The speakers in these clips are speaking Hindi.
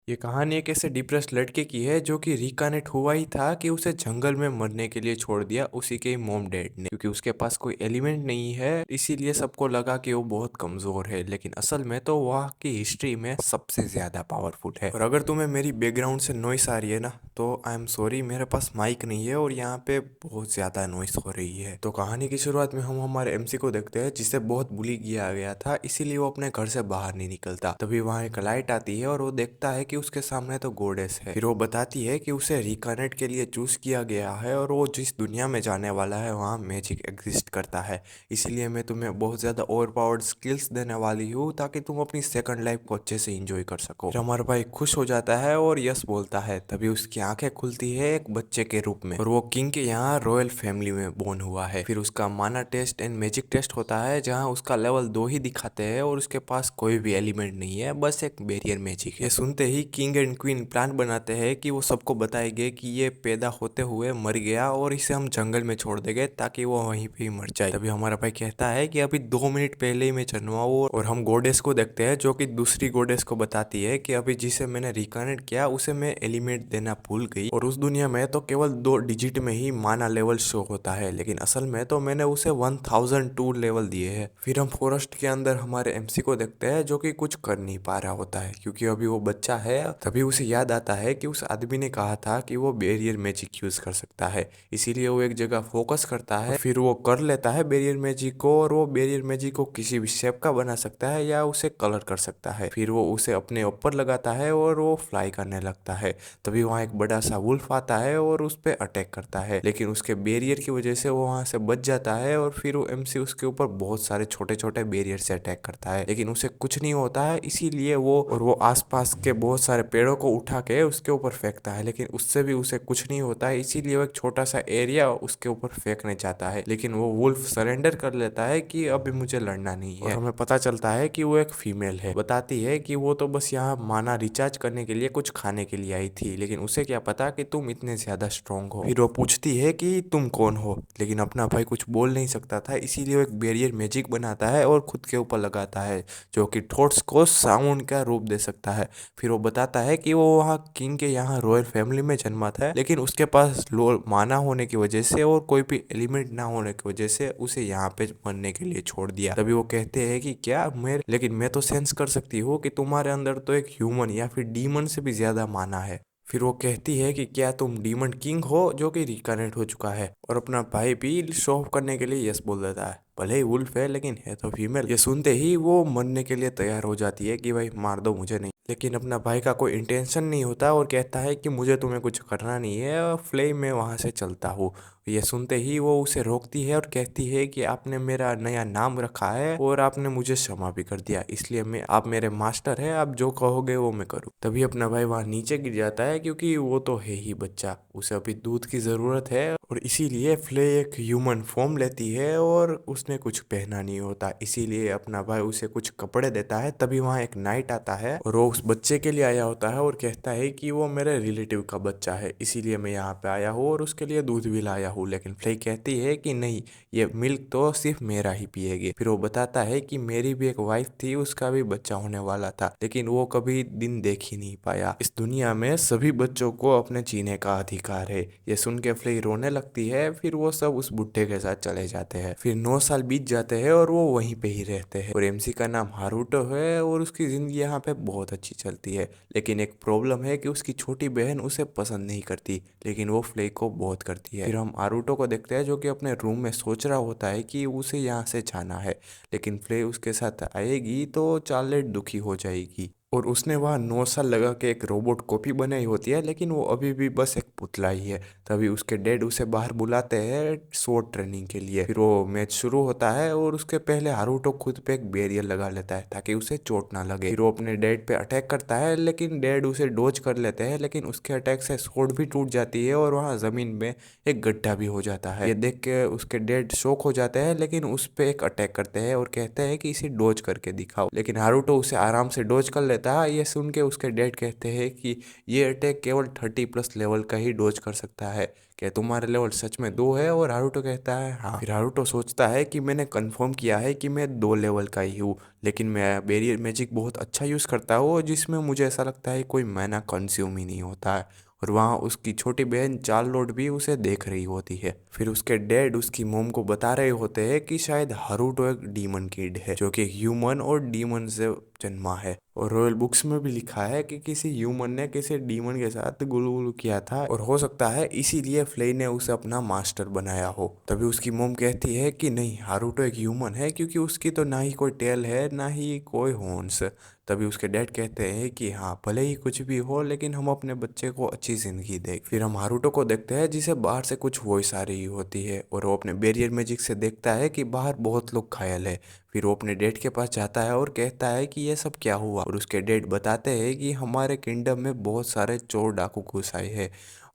ये कहानी एक ऐसे डिप्रेस्ड लड़के की है जो कि रिकनेक्ट हुआ ही था कि उसे जंगल में मरने के लिए छोड़ दिया उसी के मॉम डैड ने, क्योंकि उसके पास कोई एलिमेंट नहीं है। इसीलिए सबको लगा कि वो बहुत कमजोर है, लेकिन असल में तो वह की हिस्ट्री में सबसे ज्यादा पावरफुल है। और अगर तुम्हें मेरी बैकग्राउंड से नॉइस आ रही है ना, तो आई एम सॉरी, मेरे पास माइक नहीं है और यहाँ पे बहुत ज्यादा नॉइस हो रही है। तो कहानी की शुरुआत में हम हमारे एमसी को देखते हैं जिसे बहुत बुली किया गया था, इसीलिए वो अपने घर से बाहर नहीं निकलता। तभी वहाँ एक लाइट आती है और वो देखता है कि उसके सामने तो गॉडेस है। फिर वो बताती है कि उसे रिकनेक्ट के लिए चूज किया गया है और वो जिस दुनिया में जाने वाला है वहाँ मैजिक एग्जिस्ट करता है। इसलिए मैं तुम्हें बहुत ज्यादा ओवर पावर्ड स्किल्स देने वाली हूँ ताकि तुम अपनी सेकंड लाइफ को अच्छे से एंजॉय कर सको। फिर हमारा भाई खुश हो जाता है और यस बोलता है। तभी उसकी आंखें खुलती है एक बच्चे के रूप में, और वो किंग के यहाँ रॉयल फैमिली में बोर्न हुआ है। फिर उसका माना टेस्ट एंड मैजिक टेस्ट होता है जहाँ उसका लेवल 2 ही दिखाते हैं और उसके पास कोई भी एलिमेंट नहीं है, बस एक बैरियर मैजिक है। ये सुनते ही किंग एंड क्वीन प्लान बनाते हैं कि वो सबको बताएंगे कि ये पैदा होते हुए मर गया और इसे हम जंगल में छोड़ देंगे ताकि वो वहीं पे ही मर जाए। तभी हमारा भाई कहता है कि अभी 2 मिनट पहले ही मैं जन्मा हूँ, और हम गोडेस को देखते हैं जो कि दूसरी गोडेस को बताती है कि अभी जिसे मैंने रिकनेक्ट किया उसे मैं एलिमेंट देना भूल गई, और उस दुनिया में तो केवल 2 डिजिट में ही माना लेवल शो होता है, लेकिन असल में तो मैंने उसे 1002 लेवल दिए हैं। फिर हम फॉरेस्ट के अंदर हमारे एमसी को देखते हैं जो कि कुछ कर नहीं पा रहा होता है क्योंकि अभी वो बच्चा है। तभी उसे याद आता है कि उस आदमी ने कहा था कि वो बैरियर मैजिक यूज कर सकता है, इसीलिए वो एक जगह फोकस करता है, फिर वो कर लेता है बैरियर मैजिक को, और वो बैरियर मैजिक को किसी भी शेप का बना सकता है या उसे कलर कर सकता है। फिर वो उसे अपने ऊपर लगाता है और वो फ्लाई करने लगता है। तभी वहाँ एक बड़ा सा वुल्फ आता है और उस पर अटैक करता है, लेकिन उसके बैरियर की वजह से वो वहाँ से बच जाता है, और फिर वो एमसी उसके ऊपर बहुत सारे छोटे छोटे बैरियर से अटैक करता है, लेकिन उसे कुछ नहीं होता है। इसीलिए वो आसपास के बहुत सारे पेड़ों को उठा के उसके ऊपर फेंकता है, लेकिन उससे भी उसे कुछ नहीं होता है। इसीलिए वो एक छोटा सा एरिया उसके ऊपर फेंकने चाहता है, लेकिन वो वुल्फ सरेंडर कर लेता है कि अभी मुझे लड़ना नहीं है। और हमें पता चलता है कि वो एक फीमेल है। बताती है कि वो तो बस यहाँ माना रिचार्ज करने के लिए कुछ खाने के लिए आई थी, लेकिन उसे क्या पता कि तुम इतने ज्यादा स्ट्रांग हो। फिर वो पूछती है कि तुम कौन हो, लेकिन अपना भाई कुछ बोल नहीं सकता था, इसीलिए वो एक बैरियर मैजिक बनाता है और खुद के ऊपर लगाता है जो कि थॉट्स को साउंड का रूप दे सकता है। फिर वो बताता है कि वो वहाँ किंग के यहाँ रॉयल फैमिली में जन्मा था, लेकिन उसके पास लो माना होने की वजह से और कोई भी एलिमेंट ना होने की वजह से उसे यहाँ पे मरने के लिए छोड़ दिया। तभी वो कहते हैं कि क्या मेरे, लेकिन मैं तो सेंस कर सकती हूँ कि तुम्हारे अंदर तो एक ह्यूमन या फिर डीमन से भी ज्यादा माना है। फिर वो कहती है कि क्या तुम डीमन किंग हो जो कि रिकनेक्ट हो चुका है, और अपना भाई भी शो ऑफ करने के लिए यस बोल देता है। भले ही वुल्फ है लेकिन है तो फीमेल। ये सुनते ही वो मरने के लिए तैयार हो जाती है कि भाई मार दो मुझे, नहीं, लेकिन अपना भाई का कोई इंटेंशन नहीं होता और कहता है कि मुझे तुम्हें कुछ करना नहीं है और फ्लेम में वहां से चलता हूँ। ये सुनते ही वो उसे रोकती है और कहती है कि आपने मेरा नया नाम रखा है और आपने मुझे क्षमा भी कर दिया, इसलिए मैं, आप मेरे मास्टर है, आप जो कहोगे वो मैं करूँ। तभी अपना भाई वहां नीचे गिर जाता है क्योंकि वो तो है ही बच्चा, उसे अभी दूध की जरूरत है, और इसीलिए फ्ले एक ह्यूमन फॉर्म लेती है और उसने कुछ पहना नहीं होता, इसीलिए अपना भाई उसे कुछ कपड़े देता है। तभी वहाँ एक नाइट आता है और वो उस बच्चे के लिए आया होता है और कहता है कि वो मेरे रिलेटिव का बच्चा है, इसीलिए मैं यहाँ पे आया हूँ और उसके लिए दूध भी लाया हूँ। लेकिन फ्ले कहती है कि नहीं, ये मिल्क तो सिर्फ मेरा ही पिएगी। फिर वो बताता है कि मेरी भी एक वाइफ थी, उसका भी बच्चा होने वाला था, लेकिन वो कभी दिन देख ही नहीं पाया। इस दुनिया में सभी बच्चों को अपने जीने का अधिकार है। ये सुन के फ्ले रोने लगती है। फिर वो सब उस बुढ़े के साथ चले जाते हैं। फिर 9 साल बीत जाते हैं और वो वहीं पे ही रहते हैं, और एमसी का नाम हारूटो है और उसकी जिंदगी यहाँ पे बहुत अच्छी चलती है। लेकिन एक प्रॉब्लम है कि उसकी छोटी बहन उसे पसंद नहीं करती, लेकिन वो फ्ले को बहुत करती है। फिर हम आरूटो को देखते हैं जो कि अपने रूम में सोच रहा होता है कि उसे यहाँ से जाना है, लेकिन फ्ले उसके साथ आएगी तो चार्लेट दुखी हो जाएगी, और उसने वहाँ 9 साल लगा के एक रोबोट कॉपी बनाई होती है, लेकिन वो अभी भी बस एक पुतला ही है। तभी उसके डैड उसे बाहर बुलाते हैं शॉर्ट ट्रेनिंग के लिए। फिर वो मैच शुरू होता है और उसके पहले हारूटो खुद पे एक बैरियर लगा लेता है ताकि उसे चोट ना लगे। फिर वो अपने डैड पे अटैक करता है, लेकिन डैड उसे डोज कर लेते हैं, लेकिन उसके अटैक से स्वॉर्ड भी टूट जाती है और वहाँ जमीन में एक गड्ढा भी हो जाता है। ये देख के उसके डैड शॉक हो जाते हैं, लेकिन उस पे एक अटैक करते हैं और कहते हैं कि इसे डोज करके दिखाओ, लेकिन हारूटो उसे आराम से डोज कर लेता लेता है। ये सुन के उसके डैड कहते हैं कि ये अटैक केवल 30+ लेवल का ही डोज कर सकता है। क्या तुम्हारे लेवल सच में 2 है? और हारुतो कहता है हाँ। फिर हारुतो सोचता है कि मैंने कंफर्म किया है कि मैं 2 लेवल का ही हूँ, लेकिन मैं बैरियर मैजिक बहुत अच्छा यूज़ करता हूँ जिसमें मुझे ऐसा लगता है कोई मैना कंज्यूम ही नहीं होता है। और वहाँ उसकी छोटी बहन चार्लोट भी उसे देख रही होती है। फिर उसके डैड उसकी मोम को बता रहे होते हैं कि शायद हारुतो एक डीमन किड है जो कि ह्यूमन और डीमन से जन्मा है। और रॉयल बुक्स में भी लिखा है कि किसी ह्यूमन ने किसी डीमन के साथ गुलगुल किया था और हो सकता है इसीलिए फ्लेई ने उसे अपना मास्टर बनाया हो। तभी उसकी मोम कहती है कि नहीं, हारुतो एक ह्यूमन है क्योंकि उसकी तो ना ही कोई टेल है ना ही कोई हॉर्न्स। तभी उसके डैड कहते हैं कि हाँ, भले ही कुछ भी हो लेकिन हम अपने बच्चे को अच्छी जिंदगी दें। फिर हम हारुतो को देखते हैं जिसे बाहर से कुछ वॉइस आ रही होती है और वो अपने बैरियर मैजिक से देखता है कि बाहर बहुत लोग घायल है। फिर वो अपने डैड के पास जाता है और कहता है कि ये सब क्या हुआ। और उसके डैड बताते हैं कि हमारे किंगडम में बहुत सारे चोर डाकू घुस आए हैं,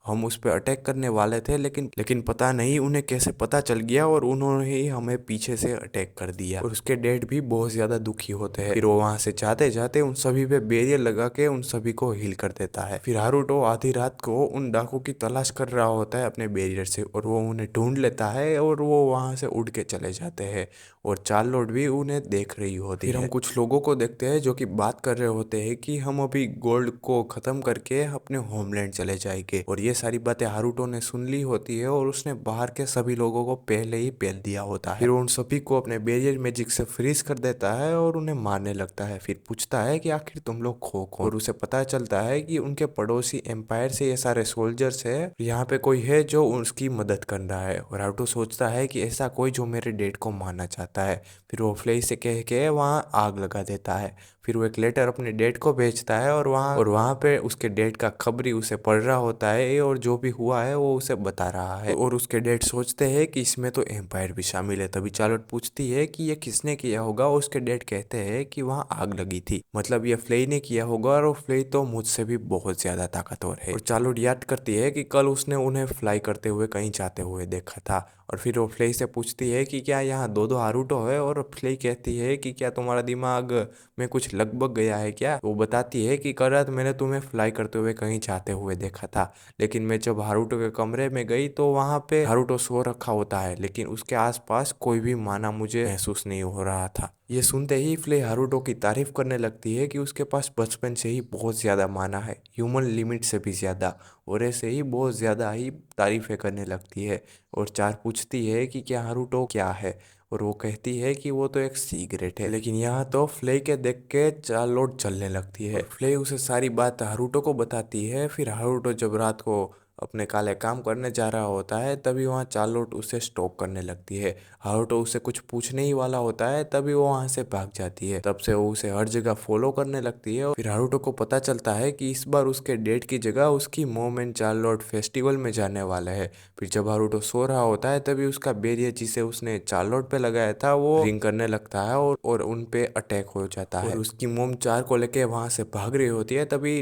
हम उस पर अटैक करने वाले थे लेकिन पता नहीं उन्हें कैसे पता चल गया और उन्होंने ही हमें पीछे से अटैक कर दिया। और उसके डैड भी बहुत ज्यादा दुखी होते हैं। फिर वो वहां से जाते जाते उन सभी पे बैरियर लगा के उन सभी को हील कर देता है। फिर हारुतो आधी रात को उन डाकू की तलाश कर रहा होता है अपने बैरियर से और वो उन्हें ढूंढ लेता है और वो वहां से उड़ के चले जाते हैं और चार्लोट भी उन्हें देख रही होती है। फिर हम कुछ लोगों को देखते हैं जो कि बात कर रहे होते हैं कि हम अभी गोल्ड को खत्म करके अपने होमलैंड चले जाएंगे। और ये सारी बातें हारुतो ने सुन ली होती है और उसने बाहर के सभी लोगों को पहले ही पेल दिया होता है। फिर उन सभी को अपने बैरियर मैजिक से फ्रीज कर देता है और उन्हें मारने लगता है। फिर पूछता है कि आखिर तुम लोग खो कौन? और उसे पता चलता है कि उनके पड़ोसी एम्पायर से ये सारे सोल्जर्स है, यहाँ पे कोई है जो उसकी मदद कर रहा है। और हारुतो सोचता है कि ऐसा कोई जो मेरे डैड को मारना चाहता है। फिर वो फ्लेई से कह के वहाँ आग लगा देता है। फिर वो एक लेटर अपने डैड को भेजता है और वहाँ पे उसके डैड का खबरी उसे पढ़ रहा होता है और जो भी हुआ है वो उसे बता रहा है। और उसके डैड सोचते हैं कि इसमें तो एम्पायर भी शामिल है। तभी चार्लोट पूछती है कि ये किसने किया होगा और उसके डैड कहते हैं कि वहाँ आग लगी थी, मतलब ये फ्लेई ने किया होगा और वो फ्लेई तो मुझसे भी बहुत ज्यादा ताकतवर है। और चार्लोट याद करती है कि कल उसने उन्हें फ्लाई करते हुए कहीं जाते हुए देखा था। और फिर वो फ्लेई से पूछती है कि क्या यहाँ दो दो हारुतो है? और फ्लेई कहती है कि क्या तुम्हारा दिमाग में कुछ लगभग गया है क्या? वो बताती है कि कल रात मैंने तुम्हें फ्लाई करते हुए कहीं जाते हुए देखा था, लेकिन मैं जब हारुतो के कमरे में गई तो वहाँ पे हारुतो सो रखा होता है, लेकिन उसके आसपास कोई भी माना मुझे महसूस नहीं हो रहा था। ये सुनते ही फ्ले हारुतो की तारीफ करने लगती है कि उसके पास बचपन से ही बहुत ज़्यादा माना है, ह्यूमन लिमिट से भी ज़्यादा। और ऐसे ही बहुत ज़्यादा ही तारीफें करने लगती है। और चार पूछती है कि क्या हारुतो क्या है? और वो कहती है कि वो तो एक सिगरेट है। लेकिन यहाँ तो फ्ले के देख के चार्लोट चलने लगती है। फ्ले उसे सारी बात हारुतो को बताती है। फिर हारुतो जब रात को अपने काले काम करने जा रहा होता है तभी वहाँ चार्लोट उसे स्टॉक करने लगती है। हारुतो उसे कुछ पूछने ही वाला होता है तभी वो वहाँ से भाग जाती है। तब से वो उसे हर जगह फॉलो करने लगती है। फिर हारुतो को पता चलता है कि इस बार उसके डेट की जगह उसकी मोम एंड चार्लोट फेस्टिवल में जाने वाले हैं। फिर जब हारुतो सो रहा होता है तभी उसका बैरियर जिसे उसने चार्लोट पे लगाया था वो रिंग करने लगता है और उन पे अटैक हो जाता है। और उसकी मोम चार को लेके वहां से भाग रही होती है तभी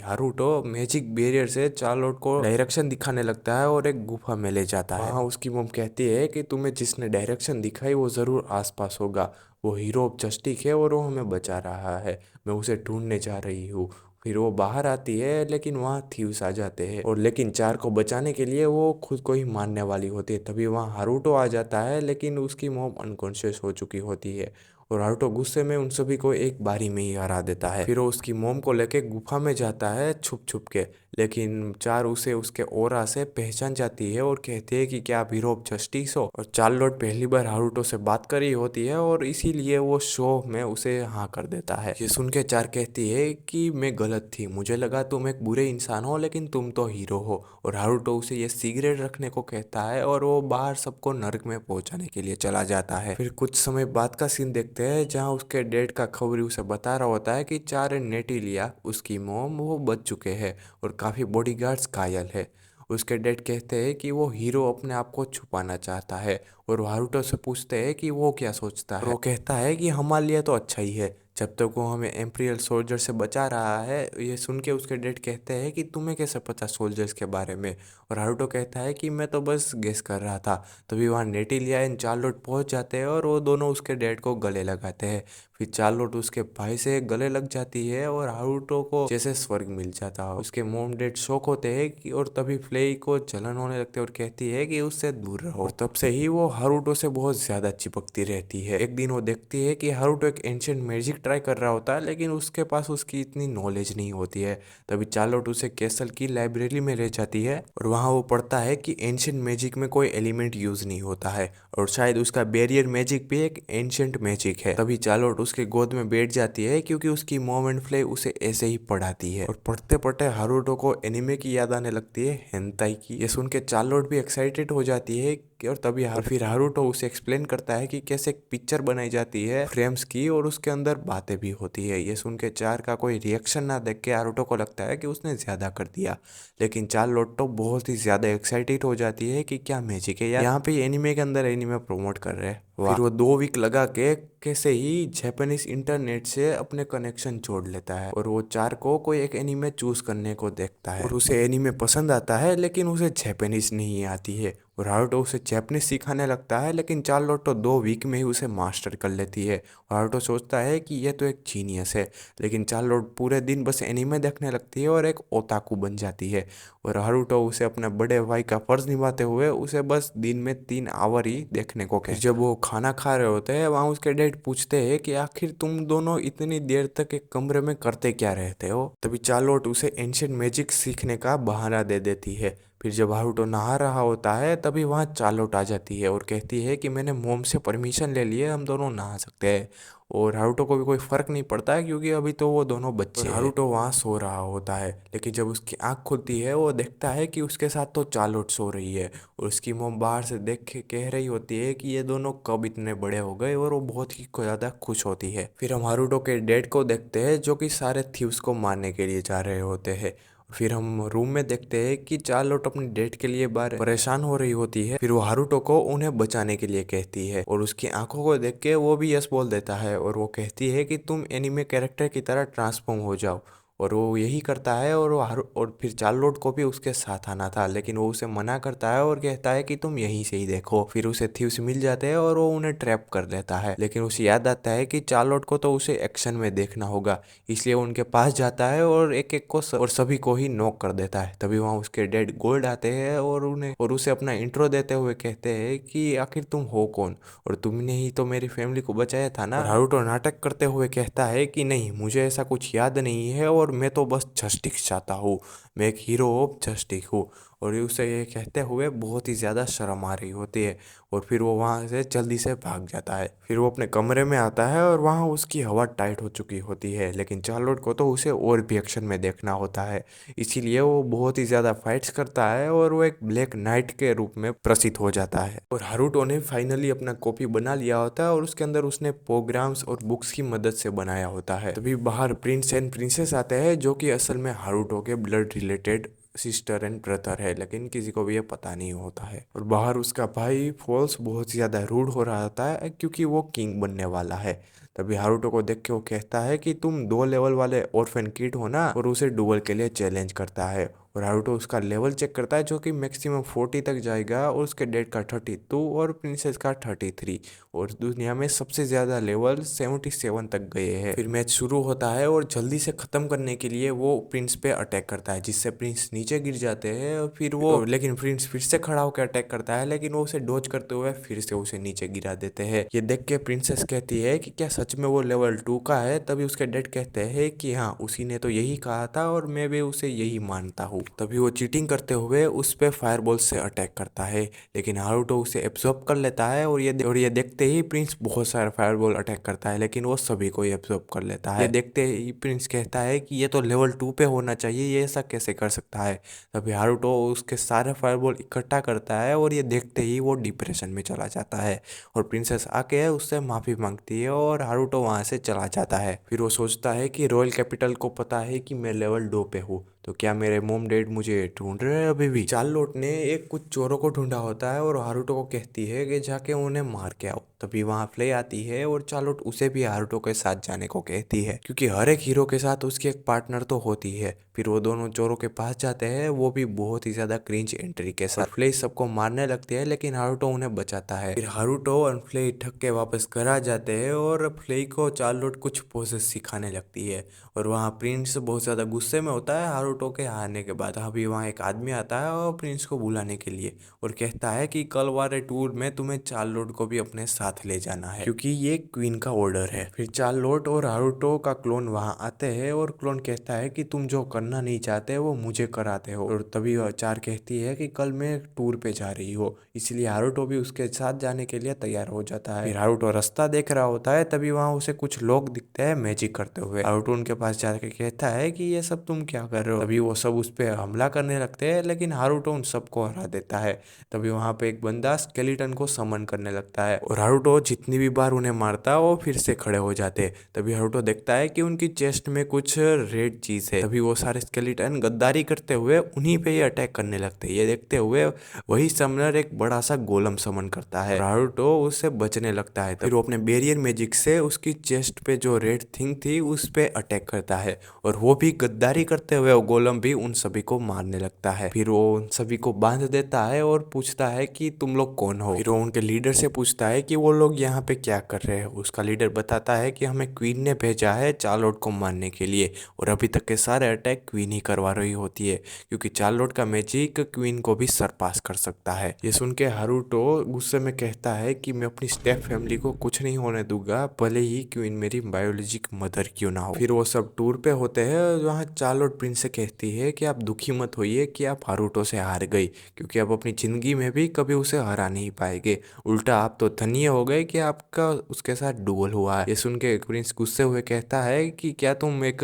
हारुतो मैजिक बैरियर से चार्लोट को डायरेक्शन दिखाने लगता है और एक गुफा में ले जाता है। वहाँ उसकी मोम कहती है कि तुम्हें जिसने डायरेक्शन दिखाई वो जरूर आसपास होगा, वो हीरो ऑफ जस्टिस है और वो हमें बचा रहा है, मैं उसे ढूंढने जा रही हूँ। फिर वो बाहर आती है लेकिन वहाँ थीव्स आ जाते हैं और लेकिन चार को बचाने के लिए वो खुद को ही मारने वाली होती है। तभी वहाँ हारुतो आ जाता है लेकिन उसकी मॉम अनकॉन्शियस हो चुकी होती है और हारुतो गुस्से में उन सभी को एक बारी में ही हरा देता है। फिर वो उसकी मॉम को लेके गुफा में जाता है छुप छुप के, लेकिन चार उसे उसके ओरा से पहचान जाती है और कहती है कि क्या आप हीरो ऑफ जस्टिस हो? और चार्लोट पहली बार हारुतो से बात कर रही होती है और इसीलिए वो शो में उसे हाँ कर देता है। ये सुन के चार कहती है कि मैं गलत थी, मुझे लगा तुम एक बुरे इंसान हो लेकिन तुम तो हीरो हो। और हारुतो उसे ये सिगरेट रखने को कहता है और वो बाहर सबको नर्क में पहुंचाने के लिए चला जाता है। फिर कुछ समय बाद का सीन देखते हैं जहाँ उसके डैड का खबरी उसे बता रहा होता है कि चार नेटिलिया उसकी मोम वो बच चुके हैं और काफी बॉडीगार्ड्स घायल है। उसके डैड कहते हैं कि वो हीरो अपने आप को छुपाना चाहता है और वो हारुतो से पूछते हैं कि वो क्या सोचता है। और वो कहता है कि हमारे लिए तो अच्छा ही है, जब तक वो हमें एम्पीरियल सोल्जर से बचा रहा है। ये सुन के उसके डैड कहते हैं कि तुम्हें कैसे पता सोल्जर्स के बारे में। और हारुतो कहता है कि मैं तो बस गेस कर रहा था। तभी वहाँ नेटिलिया एंड चार्लोट पहुँच जाते हैं और वो दोनों उसके डैड को गले लगाते हैं। फिर चार्लोट उसके भाई से गले लग जाती है और हारुतो को जैसे स्वर्ग मिल जाता है। उसके मॉम डैड शौक होते हैं कि और तभी फ्लेई को जलन होने लगती है और कहती है कि उससे दूर रहो। और तब से ही वो हारुतो से बहुत ज्यादा चिपकती रहती है। एक दिन वो देखती है कि हारुतो एक एंशिएंट मैजिक ट्राई कर रहा होता है, लेकिन उसके पास उसकी इतनी नॉलेज नहीं होती है। तभी चार्लोट उसे कैसल की लाइब्रेरी में ले जाती है और वहाँ वो पढ़ता है कि एंशिएंट मैजिक में कोई एलिमेंट यूज नहीं होता है और शायद उसका बैरियर मैजिक भी एक एंशिएंट मैजिक है। तभी चार्लोट उसके गोद में बैठ जाती है क्योंकि उसकी मॉम एंड फ्ले उसे ऐसे ही पढ़ाती है। और पढ़ते पढ़ते हारुतो को एनिमे की याद आने लगती है, हेंताई की। ये सुन के चार्लोट भी एक्साइटेड हो जाती है और तभी फिर हारुतो उसे एक्सप्लेन करता है कि कैसे एक पिक्चर बनाई जाती है फ्रेम्स की और उसके अंदर बातें भी होती है। ये सुन के चार का कोई रिएक्शन ना देख के हारुतो को लगता है कि उसने ज्यादा कर दिया, लेकिन चार्लोट तो बहुत ही ज्यादा एक्साइटेड हो जाती है कि क्या मैजिक है यार, यहाँ पे एनिमे के अंदर एनिमे प्रमोट कर रहे हैं। फिर वो 2 वीक लगा के कैसे ही जापानीज इंटरनेट से अपने कनेक्शन जोड़ लेता है और वो चार को कोई एक एनीमे चूज करने को देखता है और उसे एनीमे पसंद आता है, लेकिन उसे जापानीज नहीं आती है। और हारुतो उसे जापानीज सिखाने लगता है, लेकिन चार्लोट तो 2 वीक में ही उसे मास्टर कर लेती है। और हारुतो सोचता है कि ये तो एक जीनियस है, लेकिन चार्लोट पूरे दिन बस एनीमे देखने लगती है और एक ओताकू बन जाती है। और हारुतो उसे अपने बड़े भाई का फर्ज निभाते हुए उसे बस दिन में 3 आवर ही देखने को कहता है। जब वो खाना खा रहे होते हैं, वहाँ उसके डैड पूछते हैं कि आखिर तुम दोनों इतनी देर तक एक कमरे में करते क्या रहते हो। तभी चार्लोट उसे एंशिएंट मैजिक सीखने का बहाना दे देती है। फिर जब हारुतो नहा रहा होता है, तभी वहाँ चार्लोट आ जाती है और कहती है कि मैंने मोम से परमिशन ले ली है, हम दोनों नहा सकते हैं। और हारुतो को भी कोई फर्क नहीं पड़ता है क्योंकि अभी तो वो दोनों बच्चे हैं। हारुतो वहाँ सो रहा होता है, लेकिन जब उसकी आंख खुलती है वो देखता है कि उसके साथ तो चार्लोट सो रही है और उसकी मोम बाहर से देख के कह रही होती है कि ये दोनों कब इतने बड़े हो गए, और वो बहुत ही ज़्यादा खुश होती है। फिर हम हारुतो के डैड को देखते हैं जो कि सारे थीव्स को मारने के लिए जा रहे होते हैं। फिर हम रूम में देखते हैं कि चार्लोट अपने डेट के लिए बार परेशान हो रही होती है। फिर वो हारुतो को उन्हें बचाने के लिए कहती है और उसकी आंखों को देख के वो भी यस बोल देता है और वो कहती है कि तुम एनिमे कैरेक्टर की तरह ट्रांसफॉर्म हो जाओ। और वो यही करता है और और फिर चार्लोट को भी उसके साथ आना था, लेकिन वो उसे मना करता है और कहता है कि तुम यहीं से ही देखो। फिर उसे थीव्स मिल जाते हैं और वो उन्हें ट्रैप कर लेता है, लेकिन उसे याद आता है कि चार्लोट को तो उसे एक्शन में देखना होगा, इसलिए वो उनके पास जाता है और एक एक को और सभी को ही नॉक कर देता है। तभी वहाँ उसके डैड गोल्ड आते हैं और उन्हें और उसे अपना इंट्रो देते हुए कहते हैं कि आखिर तुम हो कौन और तुमने ही तो मेरी फैमिली को बचाया था ना। और हारुतो नाटक करते हुए कहता है कि नहीं, मुझे ऐसा कुछ याद नहीं है और मैं तो बस जस्टिस चाहता हूँ, मैं एक हीरो ऑफ जस्टिस हूँ। और ये उसे ये कहते हुए बहुत ही ज़्यादा शर्म आ रही होती है और फिर वो वहाँ से जल्दी से भाग जाता है। फिर वो अपने कमरे में आता है और वहाँ उसकी हवा टाइट हो चुकी होती है, लेकिन चार्लोट को तो उसे और भी एक्शन में देखना होता है, इसीलिए वो बहुत ही ज़्यादा फाइट्स करता है और वो एक ब्लैक नाइट के रूप में प्रसिद्ध हो जाता है। और हारुतो ने फाइनली अपना कॉपी बना लिया होता है और उसके अंदर उसने प्रोग्राम्स और बुक्स की मदद से बनाया होता है। तभी बाहर प्रिंस एंड प्रिंसेस आते हैं जो कि असल में हारुतो के blood related sister and brother है, लेकिन किसी को भी ये पता नहीं होता है। और बाहर उसका भाई फॉल्स बहुत ज़्यादा रूड हो रहा होता है क्योंकि वो किंग बनने वाला है। तभी हारुतो को देख के वो कहता है कि तुम 2 लेवल वाले ऑर्फन किड हो ना, और उसे डुअल के लिए चैलेंज करता है। और हारुतो उसका लेवल चेक करता है जो कि मैक्सिमम 40 तक जाएगा और उसके डेड का 32 और प्रिंसेस का 33, और दुनिया में सबसे ज़्यादा लेवल 77 तक गए हैं। फिर मैच शुरू होता है और जल्दी से ख़त्म करने के लिए वो प्रिंस पे अटैक करता है, जिससे प्रिंस नीचे गिर जाते हैं। और फिर वो लेकिन प्रिंस फिर से खड़ा होकर अटैक करता है, लेकिन वो उसे डॉज करते हुए फिर से उसे नीचे गिरा देते हैं। ये देख के प्रिंसेस कहती है कि क्या सच में वो लेवल 2 का है। तभी उसके डैड कहते हैं कि हाँ, उसी ने तो यही कहा था और मैं भी उसे यही मानता हूँ। तभी वो चीटिंग करते हुए उस पे फायरबॉल से अटैक करता है, लेकिन हारुतो उसे एब्जॉर्ब कर लेता है और ये देखते ही प्रिंस बहुत सारा फायरबॉल अटैक करता है, लेकिन वो सभी को एब्जॉर्ब कर लेता है। ये देखते ही प्रिंस कहता है कि ये तो लेवल 2 पे होना चाहिए, ये ऐसा कैसे कर सकता है। तभी हारुतो उसके सारे फायरबॉल इकट्ठा करता है और ये देखते ही वो डिप्रेशन में चला जाता है और प्रिंसेस आके उससे माफ़ी मांगती है और हारुतो वहाँ से चला जाता है। फिर वो सोचता है कि रॉयल कैपिटल को पता है कि मैं लेवल 2 पे हूँ, तो क्या मेरे मॉम डैड मुझे ढूंढ रहे हैं अभी भी? चार्लोट ने एक कुछ चोरों को ढूंढा होता है और हारुतो को कहती है कि जाके उन्हें मार के आओ। तभी वहां फ्ले आती है और चार्लोट उसे भी हारुतो के साथ जाने को कहती है, क्योंकि हर एक हीरो के साथ उसकी एक पार्टनर तो होती है। फिर वो दोनों चोरों के पास जाते हैं, वो भी बहुत ही ज्यादा क्रिंज एंट्री के साथ। फ्ले सबको मारने लगती है लेकिन हारुतो उन्हें बचाता है। फिर हारुतो और फ्ले थक के वापस घर आ जाते हैं और फ्ले को चार्लोट कुछ पोजेस सिखाने लगती है। और वहाँ प्रिंस बहुत ज्यादा गुस्से में होता है हारुतो के हारने के बाद। अभी वहाँ एक आदमी आता है और प्रिंस को बुलाने के लिए और कहता है कि कल वाले टूर में तुम्हें चार्लोट को भी अपने साथ ले जाना है, क्योंकि ये क्वीन का ऑर्डर है। फिर चार्लोट और हारुतो का क्लोन वहाँ आते हैं और क्लोन कहता है कि तुम जो करना नहीं चाहते वो मुझे कराते हो। और तभी चार कहती है कि कल मैं टूर पे जा रही हो, इसलिए हारुतो भी उसके साथ जाने के लिए तैयार हो जाता है। फिर हारुतो रास्ता देख रहा होता है, तभी वहाँ उसे कुछ लोग दिखते हैं मैजिक करते हुए। हारुतो उनके पास जाके कहता है कि ये सब तुम क्या कर रहे हो। तभी वो सब उस पर हमला करने लगते हैं लेकिन हारुतो उन सबको हरा देता है। तभी वहाँ पे एक बंदा स्केलेटन को समन करने लगता है और हारुतो जितनी भी बार उन्हें मारता है वो फिर से खड़े हो जाते हैं। तभी हारुतो देखता है कि उनकी चेस्ट में कुछ रेड चीज है। तभी वो सारे स्केलेटन गद्दारी करते हुए उन्हीं पे ही अटैक करने लगते हैं। ये देखते हुए वही समनर एक बड़ा सा गोलम समन करता है। हारुतो उससे बचने लगता है। फिर वो अपने बैरियर मैजिक से उसकी चेस्ट पे जो रेड थिंग थी उस पे अटैक करता है और वो भी गद्दारी करते हुए वो गोलम भी उन सभी को मारने लगता है। फिर वो उन सभी को बांध देता है और पूछता है कि तुम लोग कौन हो। फिर वो उनके लीडर से पूछता है कि वो लोग यहाँ पे क्या कर रहे हैं। उसका लीडर बताता है कि हमें क्वीन ने भेजा है चार्लोट को मारने के लिए और अभी तक के सारे अटैक क्वीन ही करवा रही होती है, क्योंकि चार्लोट का मैजिक क्वीन को भी सरपास कर सकता है। ये सुन के हारुतो गुस्से में कहता है कि मैं अपनी स्टेप फैमिली को कुछ नहीं होने दूंगा, भले ही क्वीन मेरी बायोलॉजिक मदर क्यों ना हो। फिर वो सब टूर पे होते हैं। वहाँ चार्लोट प्रिंस से कहती है कि आप दुखी मत होइए कि आप हारुतो से हार गई, क्योंकि आप अपनी जिंदगी में भी कभी उसे हरा नहीं पाएंगे। उल्टा आप तो धन्य हो गए कि आपका उसके साथ डुअल हुआ है। ये सुन के प्रिंस गुस्से हुए कहता है कि क्या तुम एक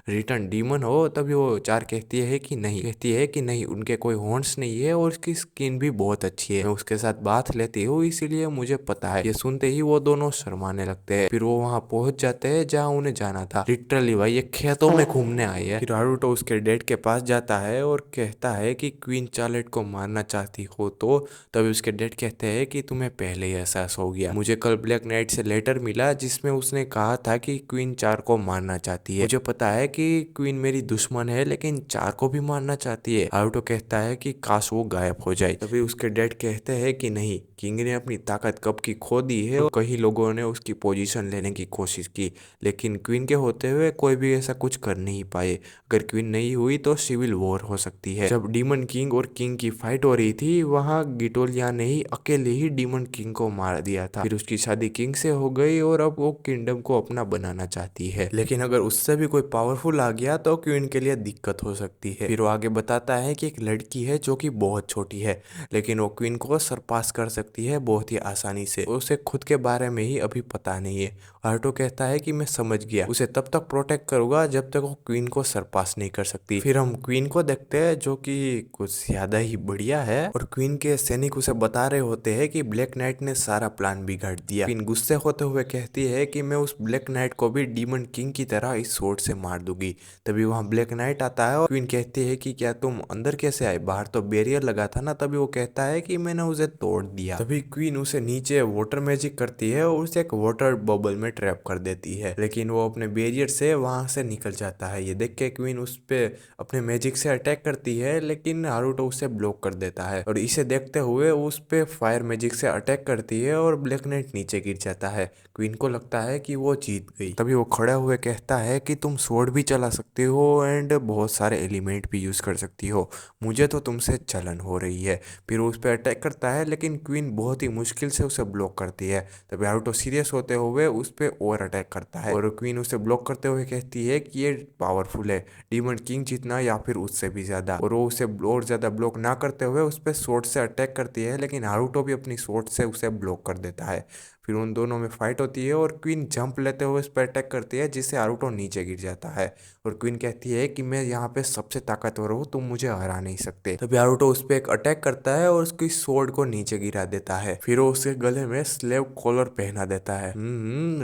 रिटर्न डीमन हो। तभी वो चार कहती है कि नहीं उनके कोई हॉर्न्स नहीं है और उसकी स्किन भी बहुत अच्छी है, मैं उसके साथ बात लेती हूँ इसीलिए मुझे पता है। ये सुनते ही वो दोनों शर्माने लगते हैं। फिर वो वहाँ पहुंच जाते हैं जहाँ उन्हें जाना था। लिटरली भाई ये खेतों में घूमने आई है। फिर हारुतो उसके डैड के पास जाता है और कहता है कि क्वीन चार्लेट को मारना चाहती हो तो। तभी उसके डैड कहते हैं कि तुम्हें पहले ही एहसास हो गया, मुझे कल ब्लैक नाइट से लेटर मिला जिसमें उसने कहा था कि क्वीन चार को मारना चाहती है। मुझे पता है कि क्वीन मेरी दुश्मन है लेकिन चार को भी मारना चाहती है। हारुतो कहता है कि काश वो गायब हो जाए। तभी उसके डैड कहते हैं कि नहीं, किंग ने अपनी ताकत कब की खो दी है और कई लोगों ने उसकी पोजीशन लेने की कोशिश की, लेकिन क्वीन के होते हुए कोई भी ऐसा कुछ कर नहीं पाए। अगर क्वीन नहीं हुई तो सिविल वॉर हो सकती है। जब डीमन किंग और किंग की फाइट हो रही थी वहाँ गिटोलिया ने ही अकेले ही डीमन किंग को मार दिया था। फिर उसकी शादी किंग से हो गई और अब वो किंगडम को अपना बनाना चाहती है, लेकिन अगर उससे भी कोई पावरफुल आ गया तो क्वीन के लिए दिक्कत हो सकती है। फिर वो आगे बताता है कि एक लड़की है जो कि बहुत छोटी है लेकिन वो क्वीन को सरपास कर सकती है बहुत ही आसानी से। उसे खुद के बारे में ही अभी पता नहीं है। हारुतो कहता है कि मैं समझ गया, उसे तब तक प्रोटेक्ट करूंगा जब तक वो क्वीन को सरपास नहीं कर सकती। फिर हम क्वीन को देखते हैं जो कि कुछ ज्यादा ही बढ़िया है और क्वीन के सैनिक उसे बता रहे होते हैं कि ब्लैक नाइट ने सारा प्लान बिगाड़ दिया। क्वीन गुस्से होते हुए कहती है कि मैं उस ब्लैक नाइट को भी डीमन किंग की तरह इस स्वॉर्ड से मार दूंगी। तभी वहाँ ब्लैक नाइट आता है और क्वीन कहती है कि क्या तुम अंदर कैसे आए, बाहर तो बैरियर लगा था ना। तभी वो कहता है कि मैंने उसे तोड़ दिया। तभी क्वीन उसे नीचे वाटर मैजिक करती है और उसे एक वाटर बबल में ट्रैप कर देती है, लेकिन वो अपने बैरियर से वहां से निकल जाता है। ये देख के क्वीन उस पे अपने मैजिक से अटैक करती है लेकिन हारुतो उसे ब्लॉक कर देता है और इसे देखते हुए उस पे फायर मैजिक से अटैक करती है और ब्लैक नाइट नीचे गिर जाता है। क्वीन को लगता है कि वो जीत गई। तभी वो खड़े हुए कहता है कि तुम स्वॉर्ड भी चला सकते हो एंड बहुत सारे एलिमेंट भी यूज कर सकती हो, मुझे तो तुमसे जलन हो रही है। फिर उस पर अटैक करता है लेकिन क्वीन बहुत ही मुश्किल से उसे ब्लॉक करती है। तभी हारुतो सीरियस होते हुए उस पर और अटैक करता है और क्वीन उसे ब्लॉक करते हुए कहती है कि ये पावरफुल है, डीमन किंग जितना या फिर उससे भी ज्यादा। और वो उसे और ज्यादा ब्लॉक ना करते हुए उस पर स्वॉर्ड से अटैक करती है लेकिन हारुतो भी अपनी स्वॉर्ड से उसे ब्लॉक कर देता है। फिर उन दोनों में फाइट होती है और क्वीन जंप लेते हुए उस पर अटैक करती है, जिससे हारुतो नीचे गिर जाता है। और क्वीन कहती है कि मैं यहाँ पे सबसे ताकतवर हूँ, तुम मुझे हरा नहीं सकते। तभी हारुतो उस पर एक अटैक करता है और उसकी स्वॉर्ड को नीचे गिरा देता है। फिर वो उसके गले में स्लेव कॉलर पहना देता है।